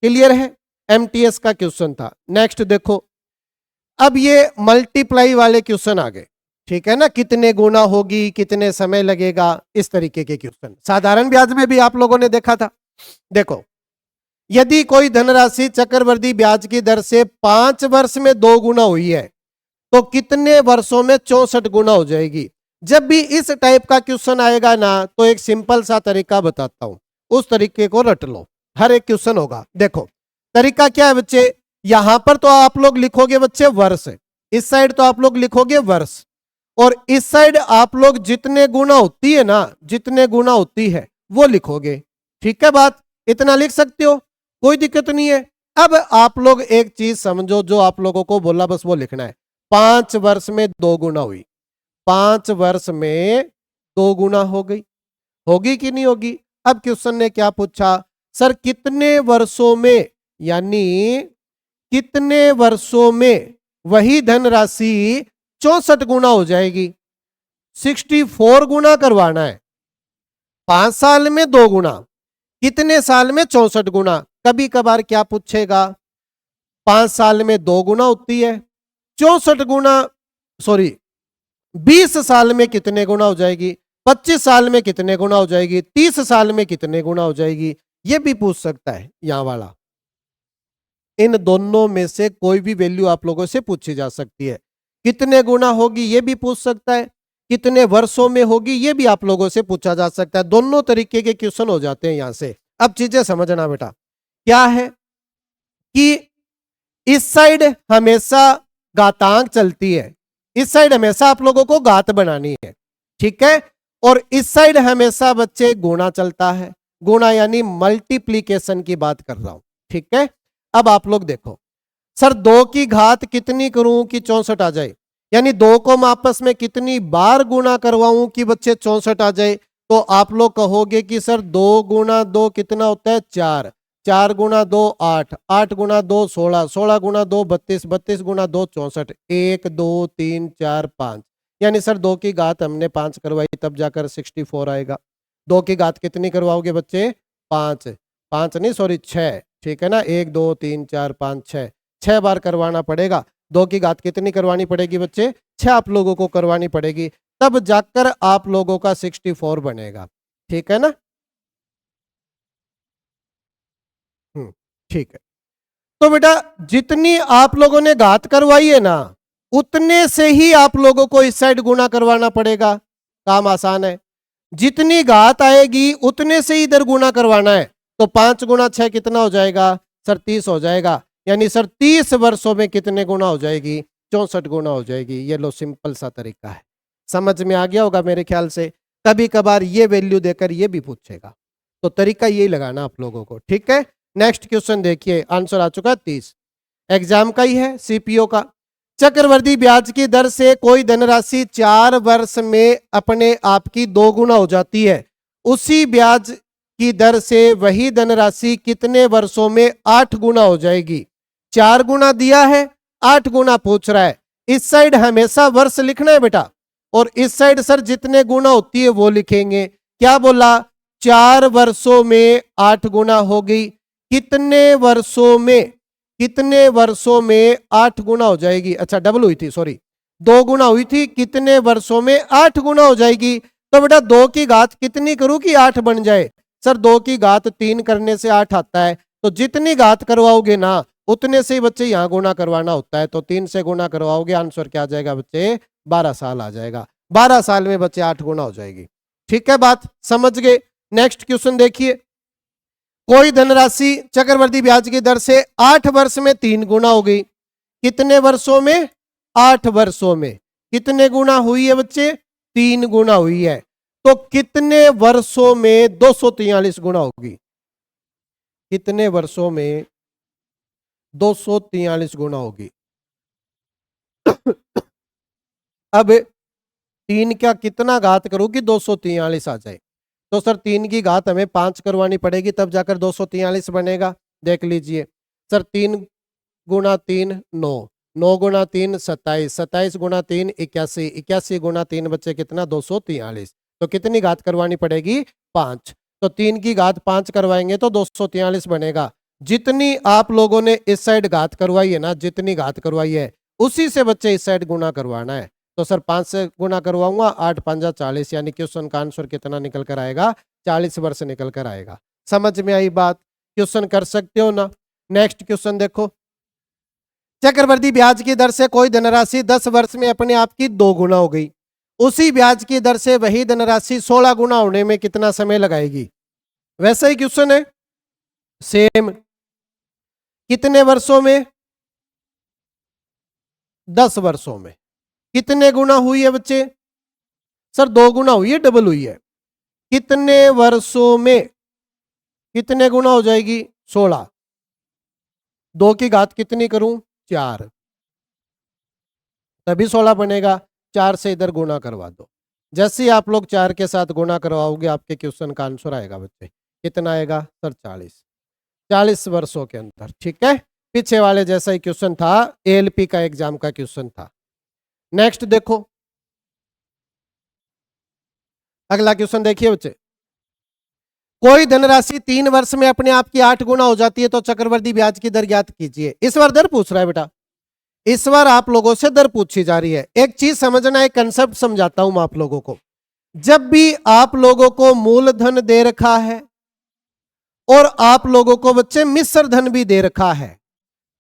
क्लियर है? एमटीएस का क्वेश्चन था। नेक्स्ट देखो, अब ये मल्टीप्लाई वाले क्वेश्चन आ गए, ठीक है ना, कितने गुना होगी, कितने समय लगेगा, इस तरीके के क्वेश्चन साधारण ब्याज में भी आप लोगों ने देखा था। देखो, यदि कोई धनराशि चक्रवृद्धि ब्याज की दर से 5 वर्ष में 2 गुना हुई है तो कितने वर्षों में 64 गुना हो जाएगी। जब भी इस टाइप का क्वेश्चन आएगा ना, तो एक सिंपल सा तरीका बताता हूं, उस तरीके को रट लो। हर एक क्वेश्चन होगा। देखो तरीका क्या है बच्चे, यहां पर तो आप लोग लिखोगे बच्चे वर्ष, इस साइड तो आप लोग लिखोगे वर्ष, और इस साइड आप लोग जितने गुना होती है ना, जितने गुना होती है वो लिखोगे। ठीक है बात? इतना लिख सकते हो, कोई दिक्कत नहीं है। अब आप लोग एक चीज समझो, जो आप लोगों को बोला बस वो लिखना है। 5 वर्ष में 2 गुना हुई, 5 वर्ष में 2 गुना हो गई, होगी कि नहीं होगी? अब क्वेश्चन ने क्या पूछा, सर कितने वर्षों में, यानी कितने वर्षों में वही धनराशि 64 गुना हो जाएगी। 64 गुना करवाना है, 5 साल में 2 गुना, कितने साल में 64 गुना। कभी कभार क्या पूछेगा, 5 साल में 2 गुना होती है, 64 गुना, सॉरी 20 साल में कितने गुना हो जाएगी, 25 साल में कितने गुना हो जाएगी, 30 साल में कितने गुना हो जाएगी, ये भी पूछ सकता है यहां वाला। इन दोनों में से कोई भी वैल्यू आप लोगों से पूछी जा सकती है। कितने गुना होगी ये भी पूछ सकता है, कितने वर्षों में होगी ये भी आप लोगों से पूछा जा सकता है। दोनों तरीके के क्वेश्चन हो जाते हैं यहां से। अब चीजें समझना बेटा, क्या है कि इस साइड हमेशा घातांक चलती है, इस साइड हमेशा आप लोगों को घात बनानी है, ठीक है, और इस साइड हमेशा बच्चे गुणा चलता है। गुणा यानी मल्टीप्लीकेशन की बात कर रहा हूं, ठीक है। अब आप लोग देखो, सर 2 की घात कितनी करूं कि 64 आ जाए, यानी 2 को मैं आपस में कितनी बार गुणा करवाऊं कि बच्चे 64 आ जाए। तो आप लोग कहोगे कि सर 2 गुना 2 कितना होता है, 4, 4 गुना 2 8, 8 गुना 2 16, 16 गुना 2 32, 32 गुना 2 64, 1 2 3 4 5, यानी सर 2 की घात हमने 5 करवाई तब जाकर 64 आएगा। 2 की घात कितनी करवाओगे बच्चे, 5, 5 नहीं सॉरी 6, ठीक है ना, 1 2 3 4 5 6, 6 बार करवाना पड़ेगा। 2 की घात कितनी करवानी पड़ेगी बच्चे, 6 आप लोगों को करवानी पड़ेगी, तब जाकर आप लोगों का 64 बनेगा, ठीक है ना। ठीक है, तो बेटा जितनी आप लोगों ने घात करवाई है ना, उतने से ही आप लोगों को इस साइड गुना करवाना पड़ेगा। काम आसान है। जितनी घात आएगी उतने से ही इधर गुना करवाना है। तो 5 गुना 6 कितना हो जाएगा सर? 30 हो जाएगा। यानी सर 30 वर्षों में कितने गुना हो जाएगी? 64 गुना हो जाएगी। ये लो, सिंपल सा तरीका है। समझ में आ गया होगा मेरे ख्याल से। कभी कभार ये वैल्यू देकर ये भी पूछेगा, तो तरीका यही लगाना आप लोगों को। ठीक है, नेक्स्ट क्वेश्चन देखिए, आंसर आ चुका 30, एग्जाम का ही है, सीपीओ का। चक्रवर्ती ब्याज की दर से कोई धनराशि 4 वर्ष में अपने आप की 2 गुना हो जाती है, उसी ब्याज की दर से वही धनराशि कितने वर्षों में 8 गुना हो जाएगी? 4 गुना दिया है, 8 गुना पूछ रहा है। इस साइड हमेशा वर्ष लिखना है बेटा, और इस साइड सर जितने गुना होती है वो लिखेंगे। क्या बोला? 4 वर्षों में 8 गुना होगी। कितने वर्षों में? कितने वर्षों में 8 गुना हो जाएगी? अच्छा डबल हुई थी, सॉरी 2 गुना हुई थी। कितने वर्षों में 8 गुना हो जाएगी? तो बेटा 2 की घात कितनी करूं कि 8 बन जाए? सर 2 की घात 3 करने से 8 आता है, तो जितनी घात करवाओगे ना उतने से ही बच्चे यहां गुना करवाना होता है। तो 3 से गुना करवाओगे, आंसर क्या आ जाएगा बच्चे? 12 साल आ जाएगा। 12 साल में बच्चे 8 गुना हो जाएगी। ठीक है, बात समझ गए। नेक्स्ट क्वेश्चन देखिए, कोई धनराशि चक्रवर्ती ब्याज की दर से 8 वर्ष में 3 गुना हो गई। कितने वर्षों में? 8 वर्षों में। कितने गुना हुई है बच्चे? 3 गुना हुई है। तो कितने वर्षों में 243 गुना होगी? कितने वर्षों में 243 गुना होगी? अब 3 क्या कितना घात करूं कि 243 आ जाए? तो सर 3 की घात हमें 5 करवानी पड़ेगी, तब जाकर 243 बनेगा। देख लीजिए सर, 3 गुना 3 9, 9 गुना 3 27, 27 गुना 3 81, 81 गुना 3 बच्चे कितना? 243। तो कितनी घात करवानी पड़ेगी? 5। तो 3 की घात 5 करवाएंगे तो 243 बनेगा। जितनी आप लोगों ने इस साइड घात करवाई है ना, जितनी घात करवाई है उसी से बच्चे इस साइड गुना करवाना है। तो सर 5 से गुना करवाऊंगा, 8 5 40, यानी क्वेश्चन का आंसर कितना निकल कर आएगा? 40 वर्ष निकल कर आएगा। समझ में आई बात? क्वेश्चन कर सकते हो ना। नेक्स्ट क्वेश्चन देखो, चक्रवर्ती ब्याज की दर से कोई धनराशि 10 वर्ष में अपने आप की 2 गुना हो गई, उसी ब्याज की दर से वही धनराशि 16 गुना होने में कितना समय लगाएगी? वैसा ही क्वेश्चन है, सेम। कितने वर्षों में? 10 वर्षों में। कितने गुना हुई है बच्चे? सर 2 गुना हुई है, डबल हुई है। कितने वर्षों में कितने गुना हो जाएगी? 16। 2 की घात कितनी करूं? 4, तभी 16 बनेगा। 4 से इधर गुना करवा दो। जैसे ही आप लोग 4 के साथ गुना करवाओगे आपके क्वेश्चन का आंसर आएगा बच्चे। कितना आएगा सर? 40। 40 वर्षों के अंदर। ठीक है, पीछे वाले जैसा ही क्वेश्चन था, एएलपी का एग्जाम का क्वेश्चन था। नेक्स्ट देखो, अगला क्वेश्चन देखिए बच्चे, कोई धनराशि 3 वर्ष में अपने आप की 8 गुना हो जाती है, तो चक्रवर्ती ब्याज की दर ज्ञात कीजिए। इस बार दर पूछ रहा है बेटा, इस बार आप लोगों से दर पूछी जा रही है। एक चीज समझना, एक कंसेप्ट समझाता हूं मैं आप लोगों को। जब भी आप लोगों को मूलधन दे रखा है और आप लोगों को बच्चे मिश्र धन भी दे रखा है,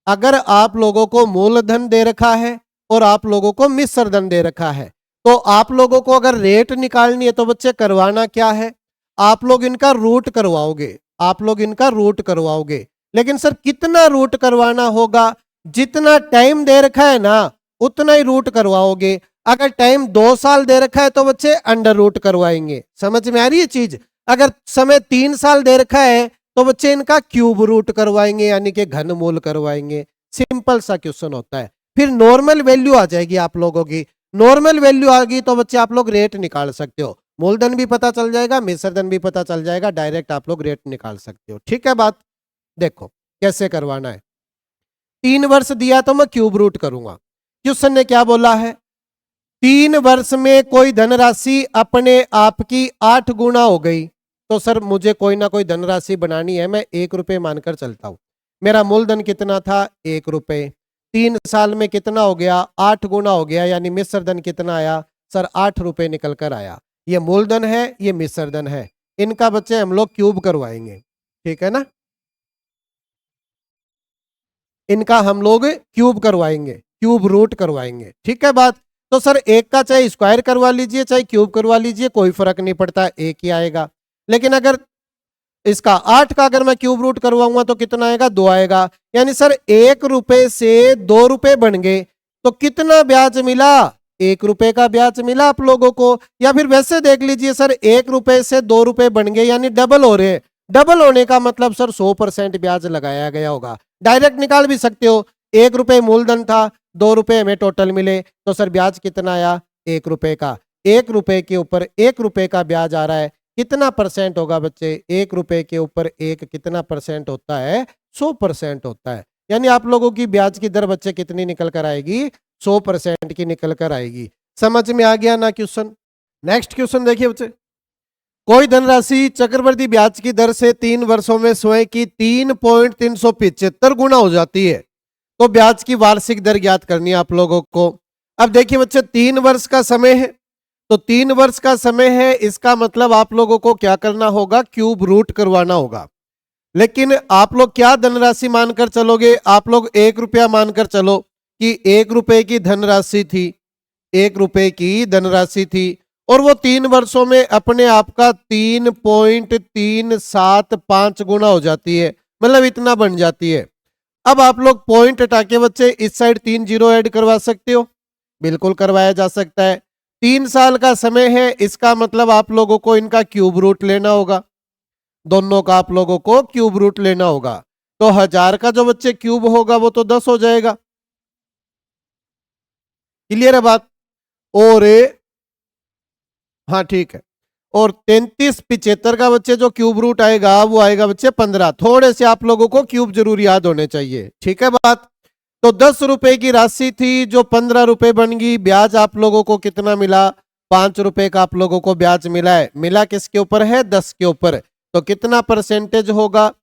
अगर आप लोगों को मूलधन दे रखा है और आप लोगों को मिश्र धन दे रखा है, तो आप लोगों को अगर रेट निकालनी है तो बच्चे करवाना क्या है? आप लोग इनका रूट करवाओगे। आप लोग इनका रूट करवाओगे। लेकिन सर कितना रूट करवाना होगा? जितना टाइम दे रखा है ना उतना ही रूट करवाओगे। अगर टाइम 2 साल दे रखा है तो बच्चे अंडर रूट करवाएंगे। समझ में आ रही है चीज? अगर समय 3 साल दे रखा है तो बच्चे इनका क्यूब रूट करवाएंगे, यानी कि घनमूल करवाएंगे। सिंपल सा क्वेश्चन होता है। फिर नॉर्मल वैल्यू आ जाएगी आप लोगों की। नॉर्मल वैल्यू आ गई तो बच्चे आप लोग रेट निकाल सकते हो। मूलधन भी पता चल जाएगा, मिश्र धन भी पता चल जाएगा, डायरेक्ट आप लोग रेट निकाल सकते हो। ठीक है बात? देखो कैसे करवाना है। 3 वर्ष दिया तो मैं क्यूब रूट करूंगा। क्वेश्चन ने क्या बोला है? 3 वर्ष में कोई धनराशि अपने आप की 8 गुना हो गई, तो सर मुझे कोई ना कोई धनराशि बनानी है। मैं 1 रुपए मानकर चलता हूं। मेरा मूलधन कितना था? 1 रुपए। 3 साल में कितना हो गया? 8 गुना हो गया, यानी मिश्र धन कितना आया सर? 8 रुपए निकल कर आया। ये मूलधन है, ये मिश्र धन है। इनका बच्चे हम लोग क्यूब करवाएंगे। ठीक है ना? इनका हम लोग क्यूब करवाएंगे, क्यूब रूट करवाएंगे। ठीक है बात। तो सर एक का चाहे स्क्वायर करवा लीजिए चाहे क्यूब करवा लीजिए, कोई फर्क नहीं पड़ता, एक ही आएगा। लेकिन अगर इसका 8 का अगर मैं क्यूब रूट करवाऊंगा तो कितना आएगा, 2 आएगा। यानी सर 1 रुपए से 2 रुपए बन गए, तो कितना ब्याज मिला, 1 रुपए का ब्याज मिला आप लोगों को। या फिर वैसे देख लीजिए सर 1 रुपए से 2 रुपए बन गए, यानी डबल हो रहे हैं। डबल होने का मतलब सर 100% ब्याज लगाया गया होगा। डायरेक्ट निकाल भी सकते हो, 1 रुपए मूलधन था, 2 रुपए हमें टोटल मिले, तो सर ब्याज कितना आया, 1 रुपए का। 1 रुपए के ऊपर 1 रुपए का ब्याज आ रहा है, कितना परसेंट होगा बच्चे, 1 रुपए के ऊपर 1 कितना परसेंट होता है, 100% होता है। यानी आप लोगों की ब्याज की दर बच्चे कितनी निकल कर आएगी, 100% की निकल कर आएगी। समझ में आ गया ना क्वेश्चन। नेक्स्ट क्वेश्चन देखिए बच्चे, कोई धनराशि चक्रवृद्धि ब्याज की दर से 3 वर्षों में स्वयं की 3.375 गुना हो जाती है, तो ब्याज की वार्षिक दर ज्ञात करनी है आप लोगों को। अब देखिए बच्चे 3 वर्ष का समय है, तो 3 वर्ष का समय है, इसका मतलब आप लोगों को क्या करना होगा, क्यूब रूट करवाना होगा। लेकिन आप लोग क्या धनराशि मानकर चलोगे, आप लोग 1 रुपया मानकर चलो कि 1 रुपए की धनराशि थी, 1 रुपए की धनराशि थी, और वो 3 वर्षों में अपने आप का 3.375 गुना हो जाती है, मतलब इतना बन जाती है। अब आप लोग पॉइंट हटा के बच्चे इस साइड 3 जीरो ऐड करवा सकते हो, बिल्कुल करवाया जा सकता है। 3 साल का समय है, इसका मतलब आप लोगों को इनका क्यूब रूट लेना होगा, दोनों का आप लोगों को क्यूब रूट लेना होगा। तो 1000 का जो बच्चे क्यूब होगा वो तो 10 हो जाएगा। क्लियर है बात। और हाँ ठीक है, और 3375 का बच्चे जो क्यूब रूट आएगा वो आएगा बच्चे 15। थोड़े से आप लोगों को क्यूब जरूर याद होने चाहिए। ठीक है बात। तो 10 रुपए की राशि थी जो 15 रुपए बन गई, ब्याज आप लोगों को कितना मिला, 5 रुपए का आप लोगों को ब्याज मिला है। मिला किसके ऊपर है, 10 के ऊपर। तो कितना परसेंटेज होगा,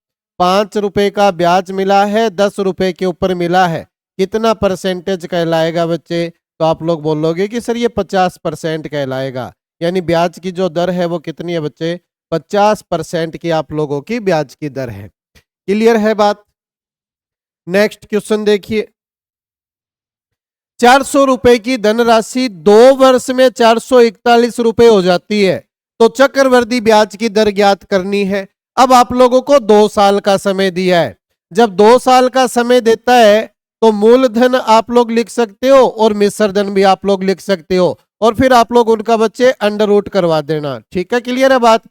5 रुपए का ब्याज मिला है, 10 रुपए के ऊपर मिला है, कितना परसेंटेज कहलाएगा बच्चे, तो आप लोग बोलोगे कि सर ये 50% कहलाएगा। यानी ब्याज की जो दर है वो कितनी है बच्चे, 50% की आप लोगों की ब्याज की दर है। क्लियर है बात। नेक्स्ट क्वेश्चन देखिए, 400 रुपए की धनराशि 2 वर्ष में 441 रुपए हो जाती है, तो चक्रवृद्धि ब्याज की दर ज्ञात करनी है। अब आप लोगों को 2 साल का समय दिया है, जब 2 साल का समय देता है तो मूलधन आप लोग लिख सकते हो और मिश्र धन भी आप लोग लिख सकते हो, और फिर आप लोग उनका बच्चे अंडर रूट करवा देना। ठीक है, क्लियर है बात।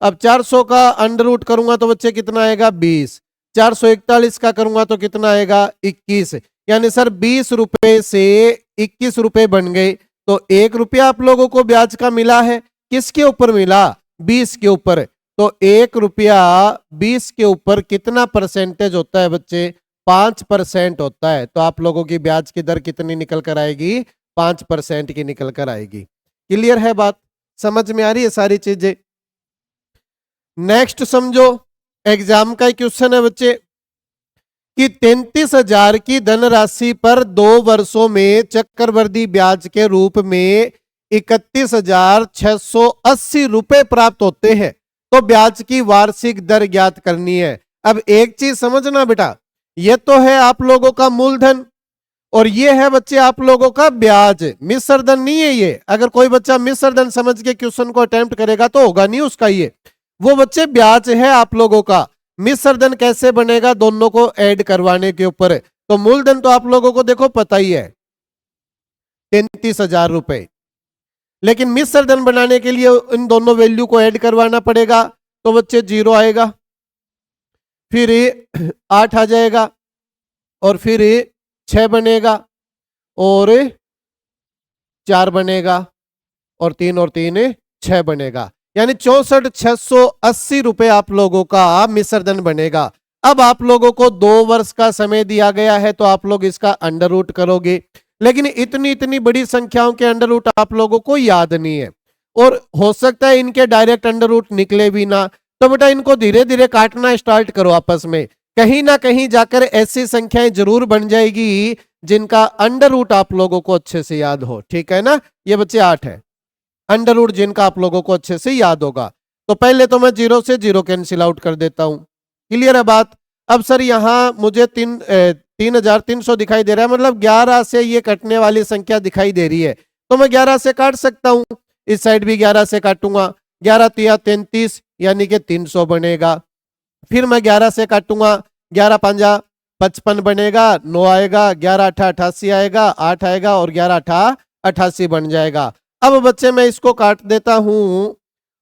अब 400 का अंडर रूट करूंगा तो बच्चे कितना आएगा, 20। 441 का करूंगा तो कितना आएगा, 21। यानी सर 20 रुपए से 21 रुपए बन गए, तो 1 रुपया आप लोगों को ब्याज का मिला है, किसके ऊपर मिला, 20 के ऊपर। तो 1 रुपया 20 के ऊपर कितना परसेंटेज होता है बच्चे, 5% होता है। तो आप लोगों की ब्याज की दर कितनी निकल कर आएगी, 5% की निकल कर आएगी। क्लियर है बात, समझ में आ रही है सारी चीजें। नेक्स्ट समझो, एग्जाम का क्वेश्चन है बच्चे कि 33,000 की धनराशि पर 2 वर्षों में चक्रवृद्धि ब्याज के रूप में 31,680 रुपए प्राप्त होते हैं, तो ब्याज की वार्षिक दर ज्ञात करनी है। अब एक चीज समझना बेटा, ये तो है आप लोगों का मूलधन और ये है बच्चे आप लोगों का ब्याज, मिश्र धन नहीं है ये। अगर कोई बच्चा मिश्र धन समझ के क्वेश्चन को अटेम्प्ट करेगा तो होगा नहीं उसका, ये वो बच्चे ब्याज है आप लोगों का। मिश्र धन कैसे बनेगा, दोनों को ऐड करवाने के ऊपर। तो मूलधन तो आप लोगों को देखो पता ही है 33,000 रुपए, लेकिन मिश्र धन बनाने के लिए इन दोनों वैल्यू को ऐड करवाना पड़ेगा। तो बच्चे 0 आएगा, फिर 8 आ जाएगा, और फिर 6 बनेगा, और 4 बनेगा, और 3 6 बनेगा। यानी 64,680 रुपए आप लोगों का मिश्र धन बनेगा। अब आप लोगों को 2 वर्ष का समय दिया गया है, तो आप लोग इसका अंडर रूट करोगे, लेकिन इतनी इतनी बड़ी संख्याओं के अंडर रूट आप लोगों को याद नहीं है, और हो सकता है इनके डायरेक्ट अंडर रूट निकले भी ना। तो बेटा इनको धीरे धीरे काटना स्टार्ट करो आपस में, कहीं ना कहीं जाकर ऐसी संख्याएं जरूर बन जाएगी जिनका अंडर रूट आप लोगों को अच्छे से याद हो। ठीक है ना, ये बच्चे 8 है अंडर रूट जिनका आप लोगों को अच्छे से याद होगा। तो पहले तो मैं 0 से 0 कैंसिल आउट कर देता हूं। क्लियर है बात। अब सर यहां मुझे 3300 दिखाई दे रहा है, मतलब 11 से ये कटने वाली संख्या दिखाई दे रही है, तो मैं 11 से काट सकता हूं। इस साइड भी 11 से काटूंगा, 11 तिया 33 यानी कि 300 बनेगा। फिर मैं 11 से काटूंगा, 11 पंजा 55 बनेगा, 9 आएगा, 11 अठा 88 आएगा, 8 आएगा और 11 अठा 88 बन जाएगा। अब बच्चे मैं इसको काट देता हूं,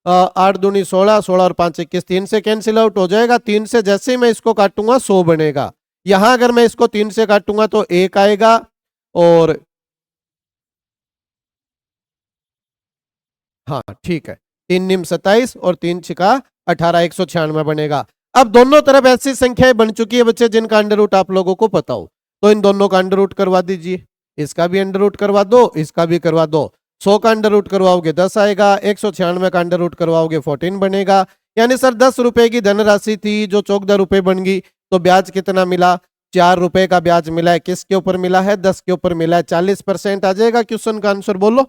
8 दूनी 16, 16 और 5 21, 3 से कैंसिल आउट हो जाएगा। 3 से जैसे ही मैं इसको काटूंगा 100 बनेगा। यहां अगर मैं इसको 3 से काटूंगा तो 1 आएगा और हाँ ठीक है, 3 निम 27 और 3 छिका 18, 196 बनेगा। अब दोनों तरफ ऐसी संख्याएं बन चुकी है बच्चे जिनका अंडर रूट आप लोगों को पता हो, तो इन दोनों का अंडर रूट करवा दीजिए। इसका भी अंडर रूट करवा दो, इसका भी करवा दो। 100 का अंडर रूट करवाओगे 10 आएगा, 196 का अंडर रूट करवाओगे 14 बनेगा। यानी सर 10 रुपए की धनराशि थी जो 14 रुपए बन गई, तो ब्याज कितना मिला? 4 रुपए का ब्याज मिला है। किसके ऊपर मिला है? 10 के ऊपर मिला है। 40% आ जाएगा क्वेश्चन का आंसर, बोलो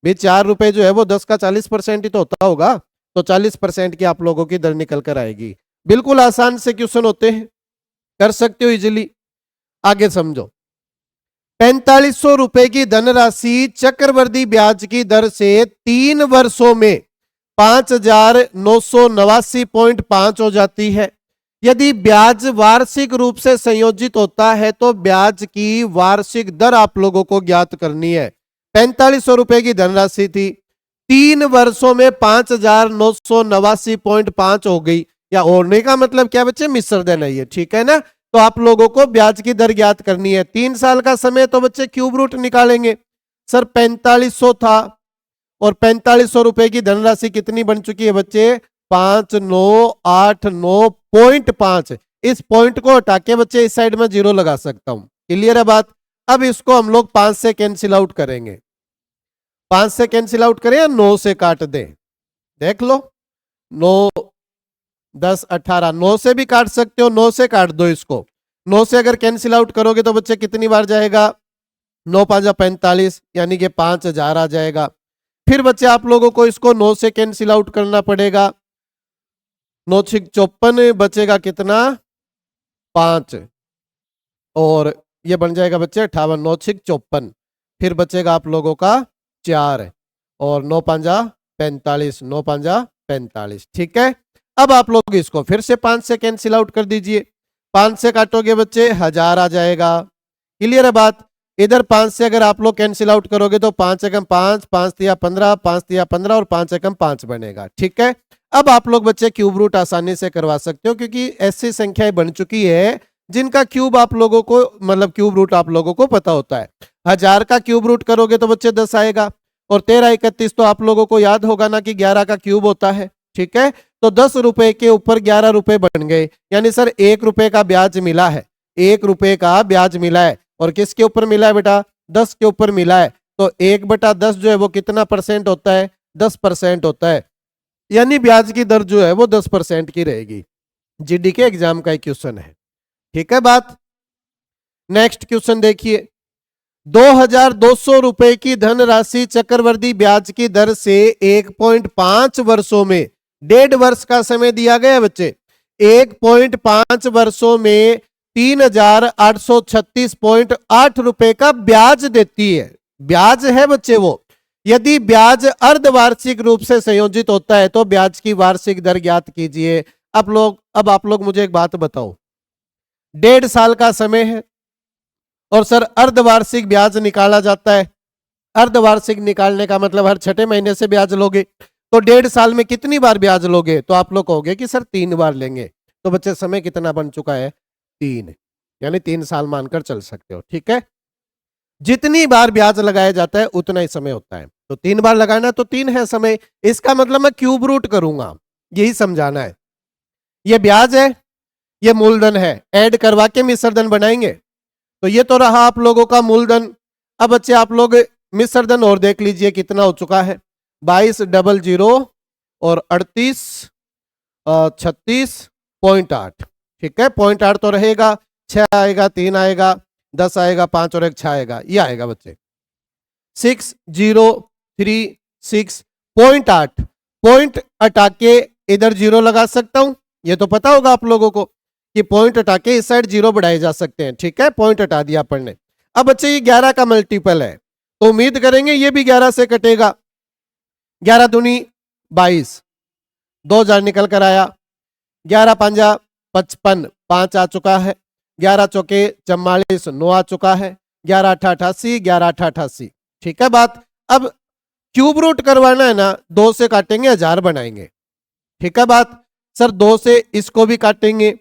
भी 4 रुपए जो है वो 10 का 40% ही तो होता होगा, तो 40% की आप लोगों की दर निकल कर आएगी। बिल्कुल आसान से क्वेश्चन होते हैं, कर सकते हो इजीली। आगे समझो, 4500 रुपए की धनराशि चक्रवृद्धि ब्याज की दर से 3 वर्षों में 5989.5 हो जाती है। यदि ब्याज वार्षिक रूप से संयोजित होता है तो ब्याज की वार्षिक दर आप लोगों को ज्ञात करनी है। 4500 रुपए की धनराशि थी, 3 वर्षों में 5989.5 हो गई। या होने का मतलब क्या बच्चे? मिश्र देना है, ठीक है ना। तो आप लोगों को ब्याज की दर ज्ञात करनी है। 3 साल का समय, तो बच्चे क्यूब रूट निकालेंगे। सर 4500 था और 4500 रुपए की धनराशि कितनी बन चुकी है बच्चे? 5989.5। इस पॉइंट को हटा के बच्चे इस साइड में 0 लगा सकता हूं। क्लियर है बात? अब इसको हम लोग 5 से कैंसिल आउट करेंगे। 5 से कैंसिल आउट करें या 9 से काट दें? देख लो, 9 10 18, 9 से भी काट सकते हो, 9 से काट दो इसको। 9 से अगर कैंसिल आउट करोगे तो बच्चे कितनी बार जाएगा? 9 5 45 यानी कि 5000 आ जाएगा। फिर बच्चे आप लोगों को इसको 9 से कैंसिल आउट करना पड़ेगा। 9 6 54 बचेगा कितना? 5 और ये बन जाएगा बच्चे 58। 9 6 54, फिर बचेगा आप लोगों का 4 और 9 5 45, 9 5 45। ठीक है, अब आप लोग इसको फिर से 5 से कैंसिल आउट कर दीजिए। 5 से काटोगे बच्चे 1000 आ जाएगा। क्लियर है बात? इधर 5 से अगर आप लोग कैंसिल आउट करोगे तो 5 एकम 5, 5 तिया 15, 5 तिया 15 और 5 एकम 5 बनेगा। ठीक है, अब आप लोग बच्चे क्यूब रूट आसानी से करवा सकते हो क्योंकि ऐसी संख्याएं बन चुकी है जिनका क्यूब आप लोगों को, मतलब क्यूब रूट आप लोगों को पता होता है। 1000 का क्यूब रूट करोगे तो बच्चे 10 आएगा और 13 31 तो आप लोगों को याद होगा ना कि 11 का क्यूब होता है। ठीक है, तो 10 रुपए के ऊपर 11 रुपए बन गए, यानी सर 1 रुपए का ब्याज मिला है। 1 रुपए का ब्याज मिला है और किसके ऊपर मिला है बेटा? 10 के ऊपर मिला है। तो 1/10 जो है वो कितना परसेंट होता है? 10% होता है, यानी ब्याज की दर जो है वो 10% की रहेगी। जीडी के एग्जाम का एक क्वेश्चन है। ठीक है बात? नेक्स्ट क्वेश्चन देखिए, 2200 रुपए की धनराशि चक्रवृद्धि ब्याज की दर से 1.5 वर्षों में, 1.5 वर्ष का समय दिया गया बच्चे, 1.5 वर्षों में 3836.8 रुपए का ब्याज देती है। ब्याज है बच्चे वो। यदि ब्याज अर्धवार्षिक रूप से संयोजित होता है तो ब्याज की वार्षिक दर ज्ञात कीजिए। अब आप लोग मुझे एक बात बताओ, 1.5 साल का समय है और सर अर्धवार्षिक ब्याज निकाला जाता है। अर्धवार्षिक निकालने का मतलब हर छठे महीने से ब्याज लोगे, तो 1.5 साल में कितनी बार ब्याज लोगे? तो आप लोग कहोगे कि सर 3 बार लेंगे। तो बच्चे समय कितना बन चुका है? 3, यानी 3 साल मानकर चल सकते हो। ठीक है, जितनी बार ब्याज लगाया जाता है उतना ही समय होता है, तो 3 बार लगाना तो 3 है समय। इसका मतलब मैं क्यूब रूट करूंगा, यही समझाना है। ये ब्याज है, ये मूलधन है, ऐड करवा के मिश्रधन बनाएंगे। तो ये तो रहा आप लोगों का मूलधन। अब बच्चे आप लोग मिश्रधन और देख लीजिए कितना हो चुका है। 2200 और 38 36.8। ठीक है, 0.8 तो रहेगा, 6 आएगा, 3 आएगा, 10 आएगा, 5 और 1 6 आएगा, ये आएगा बच्चे 6036.8। पॉइंट हटा के इधर 0 लगा सकता हूं, ये तो पता होगा आप लोगों को। कि पॉइंट हटा के इस साइड 0 बढ़ाए जा सकते हैं। ठीक है, पॉइंट हटा दिया अपन ने। अब बच्चे ये 11 का मल्टीपल है तो उम्मीद करेंगे ये भी 11 से कटेगा। 11 दूनी 22, 2000 निकल कर आया। 11 पंजा 55, 5 आ चुका है। 11 चौके 44, 9 आ चुका है। 11 अठा 88, 11 अठा 88। ठीक है बात। अब क्यूब रूट करवाना है ना, 2 से काटेंगे 1000 बनाएंगे। ठीक है बात। सर 2 से इसको भी काटेंगे,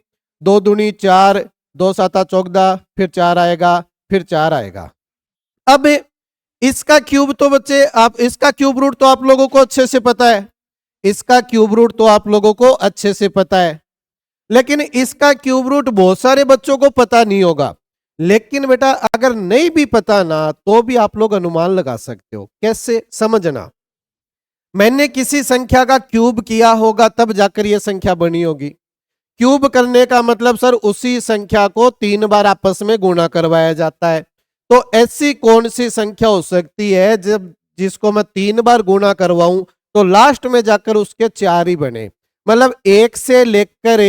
2 दूनी 4, 2 साता 14, फिर 4 आएगा, फिर 4 आएगा। अब इसका क्यूब तो बच्चे आप इसका क्यूब रूट तो आप लोगों को अच्छे से पता है, इसका क्यूब रूट तो आप लोगों को अच्छे से पता है, लेकिन इसका क्यूब रूट बहुत सारे बच्चों को पता नहीं होगा। लेकिन बेटा अगर नहीं भी पता ना तो भी आप लोग अनुमान लगा सकते हो। कैसे समझना, मैंने किसी संख्या का क्यूब किया होगा तब जाकर यह संख्या बनी होगी। क्यूब करने का मतलब सर उसी संख्या को 3 बार आपस में गुणा करवाया जाता है। तो ऐसी कौन सी संख्या हो सकती है जब जिसको मैं 3 बार गुणा करवाऊं तो लास्ट में जाकर उसके 4 ही बने। मतलब 1 से लेकर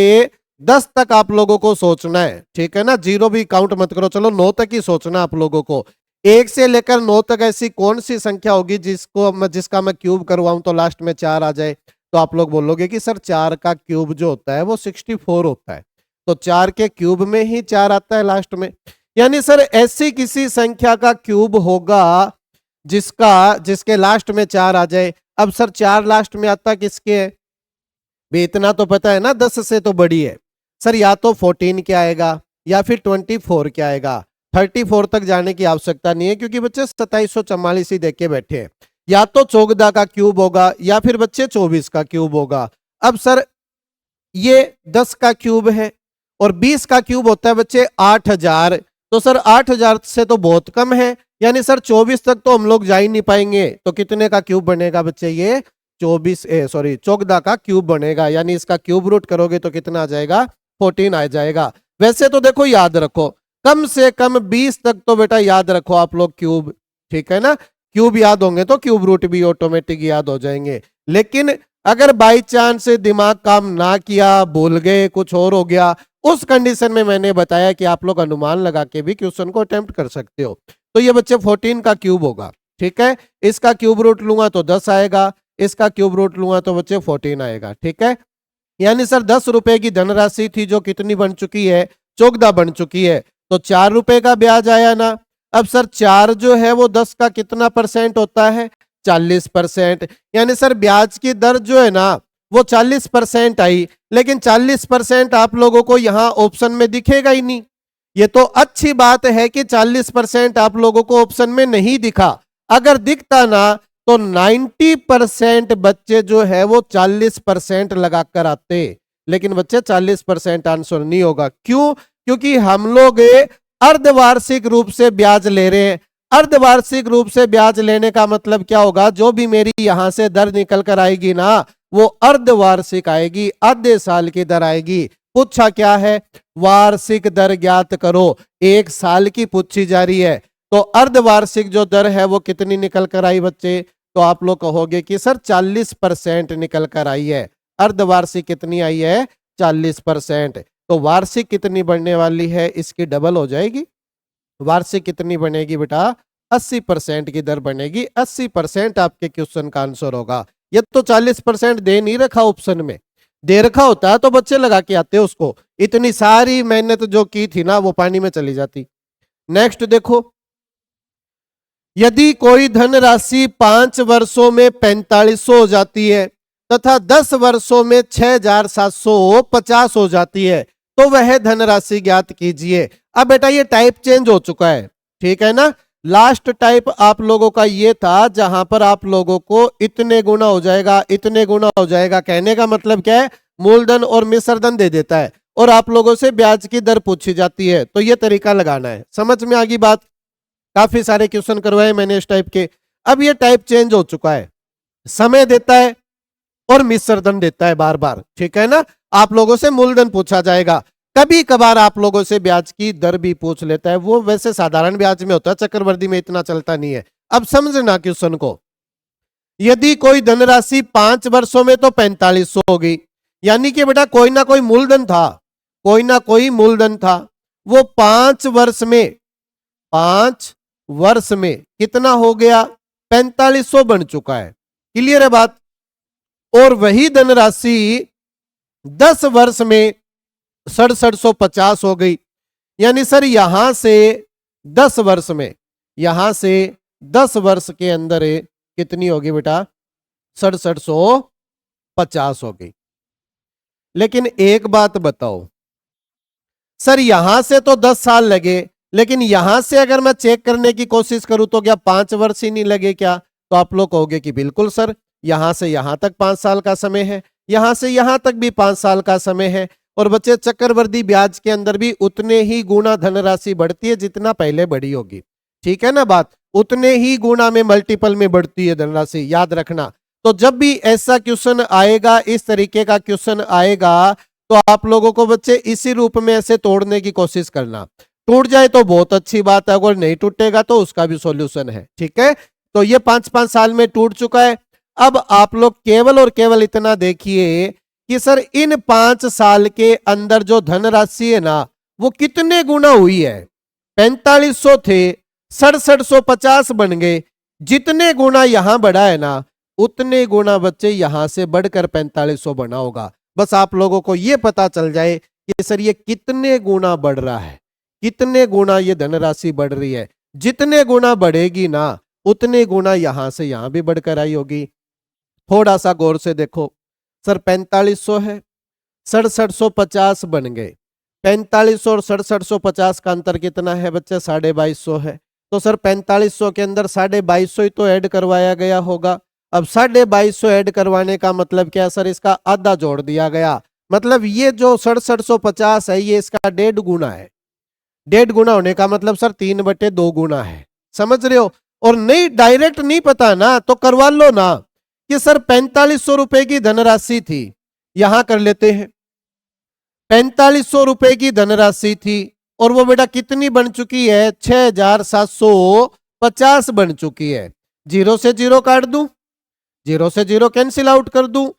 10 तक आप लोगों को सोचना है। ठीक है ना, 0 भी काउंट मत करो, चलो 9 तक ही सोचना आप लोगों को। 1 से लेकर 9 तक ऐसी कौन सी संख्या होगी जिसका मैं क्यूब करवाऊं तो लास्ट में 4 आ जाए। तो आप लोग बोलोगे कि सर 4 का क्यूब जो होता है वो 64 होता है, तो 4 के क्यूब में ही 4 आता है लास्ट में। यानी सर ऐसी किसी संख्या का क्यूब होगा जिसके लास्ट में 4 आ जाए। अब सर 4 लास्ट में आता किसके है भी, इतना तो पता है ना 10 से तो बड़ी है। सर या तो 14 क्या आएगा या फिर 24 क्या आएगा। 34 तक जाने की आवश्यकता नहीं है क्योंकि बच्चे 2744 ही देख के बैठे हैं। या तो 14 का क्यूब होगा या फिर बच्चे 24 का क्यूब होगा। अब सर ये 10 का क्यूब है और 20 का क्यूब होता है बच्चे 8000। तो सर 8000 से तो बहुत कम है, यानी सर 24 तक तो हम लोग जा ही नहीं पाएंगे। तो कितने का क्यूब बनेगा बच्चे, ये 14 का क्यूब बनेगा। यानी इसका क्यूब रूट करोगे तो कितना आ जाएगा, 14 आ जाएगा। वैसे तो देखो याद रखो, कम से कम 20 तक तो बेटा याद रखो आप लोग क्यूब। ठीक है ना, क्यूब याद होंगे तो क्यूब रूट भी ऑटोमेटिक याद हो जाएंगे। लेकिन अगर बाई चांस दिमाग काम ना किया, भूल गए, कुछ और हो गया, उस कंडीशन में मैंने बताया कि आप लोग अनुमान लगा के भी क्वेश्चन को अटेम्प्ट कर सकते हो। तो ये बच्चे 14 का क्यूब होगा। ठीक है, इसका क्यूब रूट लूंगा तो 10 आएगा, इसका क्यूब रूट लूंगा तो बच्चे 14 आएगा। ठीक है, यानी सर 10 रुपए की धनराशि थी जो कितनी बन चुकी है, 14 बन चुकी है। तो 4 रुपए का ब्याज आया ना। अब सर 4 जो है वो 10 का कितना परसेंट होता है, 40%। यानी सर ब्याज की दर जो है ना वो 40% आई, लेकिन 40% आप लोगों को यहां ऑप्शन में दिखेगा ही नहीं। ये तो अच्छी बात है कि 40% आप लोगों को ऑप्शन में नहीं दिखा। अगर दिखता ना तो 90% बच्चे जो है वो 40% लगाकर आते, लेकिन बच्चे 40% आंसर नहीं होगा। क्यों? क्योंकि हम लोग अर्धवार्षिक रूप से ब्याज ले रहे हैं। अर्धवार्षिक रूप से ब्याज लेने का मतलब क्या होगा, जो भी मेरी यहां से दर निकल कर आएगी ना वो अर्धवार्षिक आएगी, आधे साल की दर आएगी। पूछा क्या है, वार्षिक दर ज्ञात करो, 1 साल की पूछी जा रही है। तो अर्धवार्षिक जो दर है वो कितनी निकल कर आई बच्चे, तो आप लोग कहोगे कि सर 40% निकल कर आई है। अर्धवार्षिक कितनी आई है, 40%। तो वार्षिक कितनी बढ़ने वाली है, इसकी डबल हो जाएगी। वार्षिक कितनी बनेगी बेटा, 80% की दर बनेगी। 80% आपके क्वेश्चन का आंसर होगा। ये तो 40% दे नहीं रखा ऑप्शन में, दे रखा होता तो बच्चे लगा के आते उसको। इतनी सारी मेहनत जो की थी ना वो पानी में चली जाती। नेक्स्ट देखो, यदि कोई धनराशि 5 वर्षों में 4500 हो जाती है तथा 10 वर्षों में 6750 हो जाती है तो वह धनराशि ज्ञात कीजिए। अब बेटा ये टाइप चेंज हो चुका है। ठीक है ना, लास्ट टाइप आप लोगों का ये था जहां पर आप लोगों को इतने गुना हो जाएगा, इतने गुना हो जाएगा। कहने का मतलब क्या है, मूलधन और मिश्रधन दे देता है और आप लोगों से ब्याज की दर पूछी जाती है। तो ये तरीका लगाना है। समझ में आ गई बात? काफी सारे क्वेश्चन करवाए मैंने इस टाइप के। अब ये टाइप चेंज हो चुका है, समय देता है और मिश्रधन देता है बार बार। ठीक है ना, आप लोगों से मूलधन पूछा जाएगा, कभी कभार आप लोगों से ब्याज की दर भी पूछ लेता है। वो वैसे साधारण ब्याज में होता है, चक्रवृद्धि में इतना चलता नहीं है। अब समझना क्वेश्चन को, यदि कोई धनराशि 5 वर्षों में तो 4500 होगी, यानी कि बेटा कोई ना कोई मूलधन था कोई ना कोई मूलधन था, वो 5 वर्ष में कितना हो गया? 4500 बन चुका है। क्लियर है बात? और वही धनराशि 10 वर्ष में 6750 हो गई। यानी सर यहां से 10 वर्ष में, यहां से 10 वर्ष के अंदर कितनी होगी बेटा? 6750 हो गई। लेकिन एक बात बताओ सर, यहां से तो 10 साल लगे, लेकिन यहां से अगर मैं चेक करने की कोशिश करूं तो क्या 5 वर्ष ही नहीं लगे क्या? तो आप लोग कहोगे कि बिल्कुल सर, यहां से यहां तक 5 साल का समय है, यहां से यहां तक भी 5 साल का समय है। और बच्चे चक्रवृद्धि ब्याज के अंदर भी उतने ही गुना धनराशि बढ़ती है जितना पहले बढ़ी होगी। ठीक है ना बात? उतने ही गुना में, मल्टीपल में बढ़ती है धनराशि, याद रखना। तो जब भी ऐसा क्वेश्चन आएगा, इस तरीके का क्वेश्चन आएगा, तो आप लोगों को बच्चे इसी रूप में ऐसे तोड़ने की कोशिश करना। टूट जाए तो बहुत अच्छी बात है, अगर नहीं टूटेगा तो उसका भी सॉल्यूशन है। ठीक है, तो ये 5-5 साल में टूट चुका है। अब आप लोग केवल और केवल इतना देखिए कि सर इन 5 साल के अंदर जो धनराशि है ना, वो कितने गुना हुई है? 4500 थे, 6750 बन गए। जितने गुना यहां बढ़ा है ना, उतने गुना बच्चे यहां से बढ़कर 4500 बना होगा। बस आप लोगों को यह पता चल जाए कि सर ये कितने गुना बढ़ रहा है, कितने गुना ये धनराशि बढ़ रही है। जितने गुना बढ़ेगी ना, उतने गुना यहां से यहां भी बढ़कर आई होगी। थोड़ा सा गौर से देखो सर, 4500 है, 6750 बन गए। 4500 और 6750 का अंतर कितना है बच्चे? 2250 है। तो सर 4500 के अंदर 2250 ही तो ऐड करवाया गया होगा। अब 2250 ऐड करवाने का मतलब क्या सर? इसका आधा जोड़ दिया गया। मतलब ये जो 6750 है, ये इसका 1.5 गुना है। 1.5 गुना होने का मतलब सर 3/2 गुना है। समझ रहे हो? और नहीं, डायरेक्ट नहीं पता ना, तो करवा लो ना कि सर 4500 रुपए की धनराशि थी, यहां कर लेते हैं। 4500 रुपए की धनराशि थी और वो बेटा कितनी बन चुकी है? 6750 बन चुकी है। 0 से 0 काट दूं, 0 से 0 कैंसिल आउट कर दूं,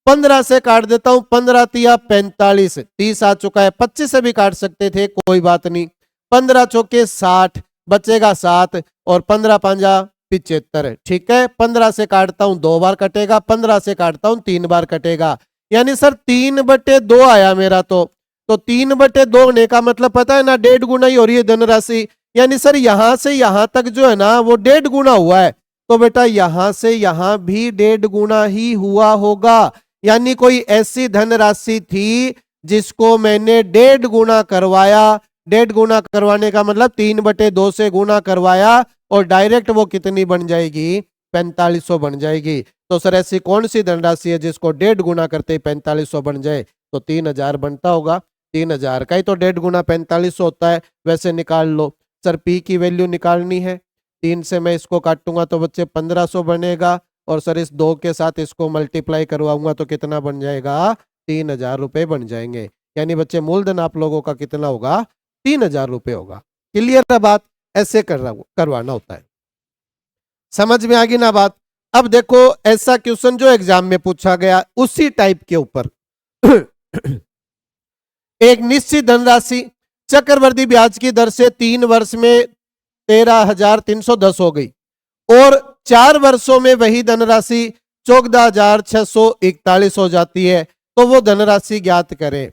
15 से काट देता हूं, 15 तिया 45, 30 आ चुका है। 25 से भी काट सकते थे, कोई बात नहीं। 15 चौके 60, बचेगा 7 और 15 पंजा 75। ठीक है, 15 से काटता हूं 2 बार कटेगा, 15 से काटता हूं 3 बार कटेगा। यानी सर 3/2 आया मेरा। तो 3/2 होने का मतलब पता है ना, 1.5 गुना ही हो रही है धनराशि। यानी सर यहां से यहां तक जो है ना, वो 1.5 गुना हुआ है। तो बेटा यहां से यहां भी 1.5 गुना ही हुआ होगा। यानी कोई ऐसी धनराशि थी जिसको मैंने 1.5 गुना करवाया। 1.5 गुना करवाने का मतलब 3/2 से गुना करवाया और डायरेक्ट वो कितनी बन जाएगी? 4500 बन जाएगी। तो सर ऐसी कौन सी धनराशि है जिसको 1.5 गुना करते ही 4500 बन जाए? तो 3000 बनता होगा। 3000 का ही तो 1.5 गुना 4500 होता है। वैसे निकाल लो सर, पी की वैल्यू निकालनी है। 3 से मैं इसको काटूंगा तो बच्चे 1500 बनेगा, और सर इस 2 के साथ इसको मल्टीप्लाई करवाऊंगा तो कितना बन जाएगा? 3000 रुपए बन जाएंगे। यानी बच्चे मूलधन आप लोगों का कितना होगा? 3000 रुपए होगा। क्लियर है बात? ऐसे करवाना होता है। समझ में आ गई ना बात? अब देखो ऐसा क्वेश्चन जो एग्जाम में पूछा गया उसी टाइप के ऊपर एक निश्चित धनराशि चक्रवृद्धि ब्याज की दर से 3 वर्ष में 13,310 हो गई और 4 वर्षों में वही धनराशि 14,641 हो जाती है। तो वो धनराशि ज्ञात करें।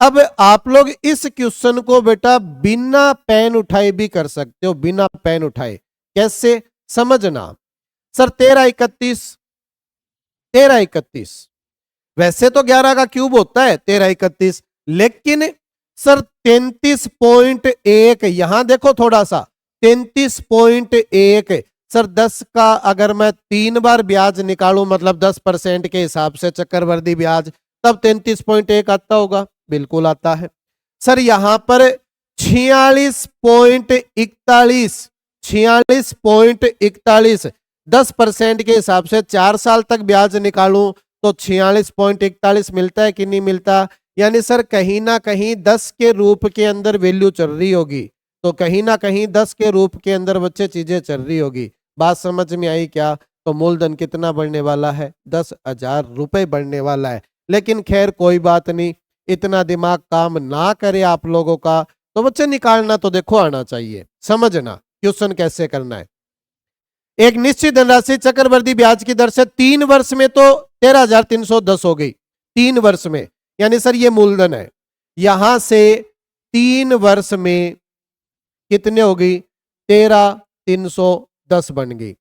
अब आप लोग इस क्वेश्चन को बेटा बिना पेन उठाए भी कर सकते हो, बिना पेन उठाए। कैसे समझना सर? 1331 वैसे तो 11 का क्यूब होता है 1331, लेकिन सर 33.1 यहां देखो थोड़ा सा 33.1 सर 10 का अगर मैं 3 बार ब्याज निकालूं मतलब 10% के हिसाब से चक्रवृद्धि ब्याज, तब 33.1 आता होगा। बिल्कुल आता है सर। यहां पर 46.41 10% के हिसाब से 4 साल तक ब्याज निकालूं तो 46.41 मिलता है कि नहीं मिलता? यानी सर कहीं ना कहीं 10 के रूप के अंदर वैल्यू चल रही होगी। तो कहीं ना कहीं 10 के रूप के अंदर बच्चे चीजें चल रही होगी। बात समझ में आई क्या? तो मूलधन कितना बढ़ने वाला है? 10,000 रुपए बढ़ने वाला है। लेकिन खैर कोई बात नहीं, इतना दिमाग काम ना करे आप लोगों का, तो बच्चे निकालना तो देखो आना चाहिए, समझना क्वेश्चन कैसे करना है। एक निश्चित धनराशि चक्रवृद्धि ब्याज की दर से 3 वर्ष में तो 13,310 हो गई, 3 वर्ष में, यानी सर ये मूलधन है, यहां से 3 वर्ष में कितने हो गई, 13,310 बन गई।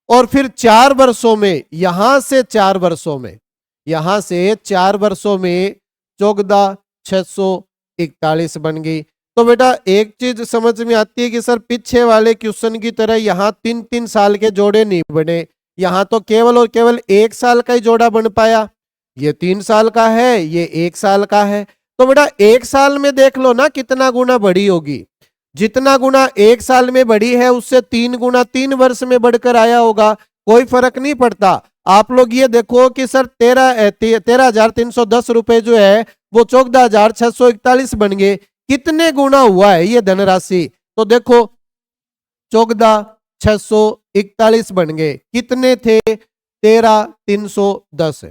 और फिर 4 वर्षों में, यहां से 4 वर्षों में, यहां से 4 वर्षों में 14,641 बन गई। तो बेटा एक चीज समझ में आती है कि सर पीछे वाले क्वेश्चन की तरह यहां 3-3 साल के जोड़े नहीं बने, यहां तो केवल और केवल 1 साल का ही जोड़ा बन पाया। ये 3 साल का है, ये 1 साल का है, तो बेटा 1 साल में देख लो ना कितना गुना बड़ी होगी, जितना गुना 1 साल में बढ़ी है उससे 3 गुना 3 वर्ष में बढ़कर आया होगा, कोई फर्क नहीं पड़ता। आप लोग ये देखो कि सर 13,310 रुपए जो है वो 14,641 बन गए, कितने गुना हुआ है ये धनराशि, तो देखो 14,641 बन गए, कितने थे 13,310,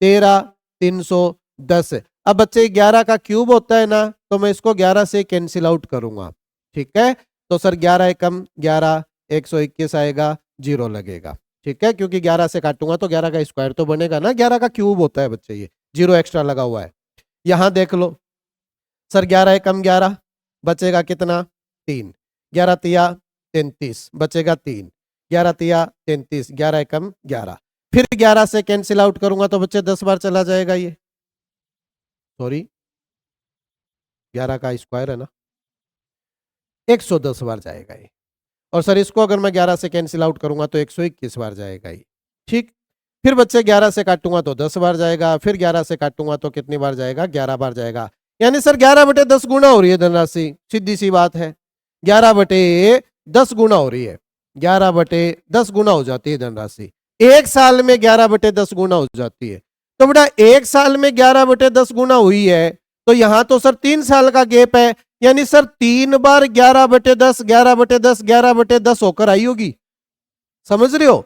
13,310। अब बच्चे 11 का क्यूब होता है ना, तो मैं इसको 11 से कैंसिल आउट करूंगा, ठीक है, तो सर 11 एकम 11, 121 आएगा, 0 लगेगा, ठीक है, क्योंकि 11 से काटूंगा तो 11 का स्क्वायर तो बनेगा ना, 11 का क्यूब होता है बच्चे, ये 0 एक्स्ट्रा लगा हुआ है। यहां देख लो सर 11 एकम 11 बचेगा कितना 3, 11 तिया 33 बचेगा 3, 11 तिया 33, 11 एकम 11, फिर 11 से कैंसिल आउट करूंगा तो बच्चे 10 बार चला जाएगा, ये सॉरी 11 का स्क्वायर है ना, 110 बार जाएगा ये, और सर इसको अगर मैं 11 से कैंसिल आउट करूंगा तो 121 बार जाएगा ये, ठीक। फिर बच्चे 11 से काटूंगा तो 10 बार जाएगा, फिर 11 से काटूंगा तो कितनी बार जाएगा, 11 बार जाएगा, यानी सर 11/10 गुना हो रही है धनराशि, सीधी सी बात है, 11/10 गुना हो रही है, 11/10 गुना हो जाती है धनराशि, एक साल में 11/10 गुना हो जाती है। तो बेटा एक साल में 11/10 गुना हुई है, तो यहां तो सर 3 साल का गैप है, यानी सर 3 बार 11/10 11/10 11/10 होकर आई होगी, समझ रहे हो।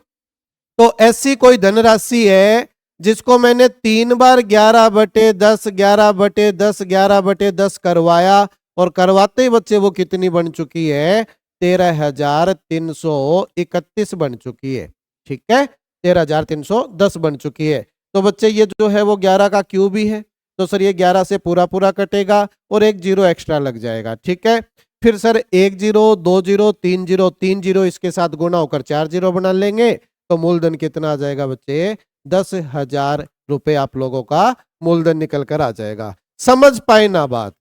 तो ऐसी कोई धनराशि है जिसको मैंने 3 बार 11/10 11/10 11/10 करवाया, और करवाते ही बच्चे वो कितनी बन चुकी है, 13,331 बन चुकी है, ठीक है, 13,310 बन चुकी है। तो बच्चे ये जो है वो 11 का क्यूब ही है, तो सर ये 11 से पूरा पूरा कटेगा और एक 0 एक्स्ट्रा लग जाएगा, ठीक है। फिर सर 1 0 2 0 3 0 3 0 इसके साथ गुना होकर 4 0 बना लेंगे, तो मूलधन कितना आ जाएगा बच्चे, 10,000 रुपए आप लोगों का मूलधन निकल कर आ जाएगा। समझ पाए ना बात।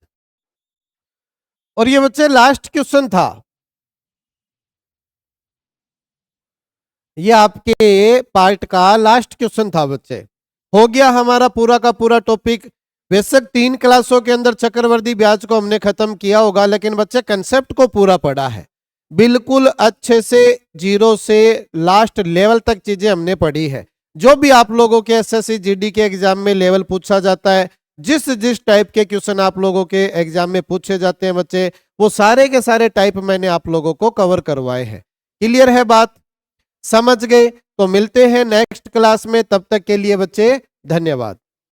और ये बच्चे लास्ट क्वेश्चन था, ये आपके पार्ट का लास्ट क्वेश्चन था बच्चे। हो गया हमारा पूरा का पूरा टॉपिक। बेशक 3 क्लासों के अंदर चक्रवर्ती ब्याज को हमने खत्म किया होगा, लेकिन बच्चे कंसेप्ट को पूरा पढ़ा है, बिल्कुल अच्छे से 0 से लास्ट लेवल तक चीजें हमने पढ़ी है। जो भी आप लोगों के एसएससी जीडी के एग्जाम में लेवल पूछा जाता है, जिस जिस टाइप के क्वेश्चन आप लोगों के एग्जाम में पूछे जाते हैं बच्चे, वो सारे के सारे टाइप मैंने आप लोगों को कवर करवाए हैं। क्लियर है बात, समझ गए? तो मिलते हैं नेक्स्ट क्लास में, तब तक के लिए बच्चे धन्यवाद।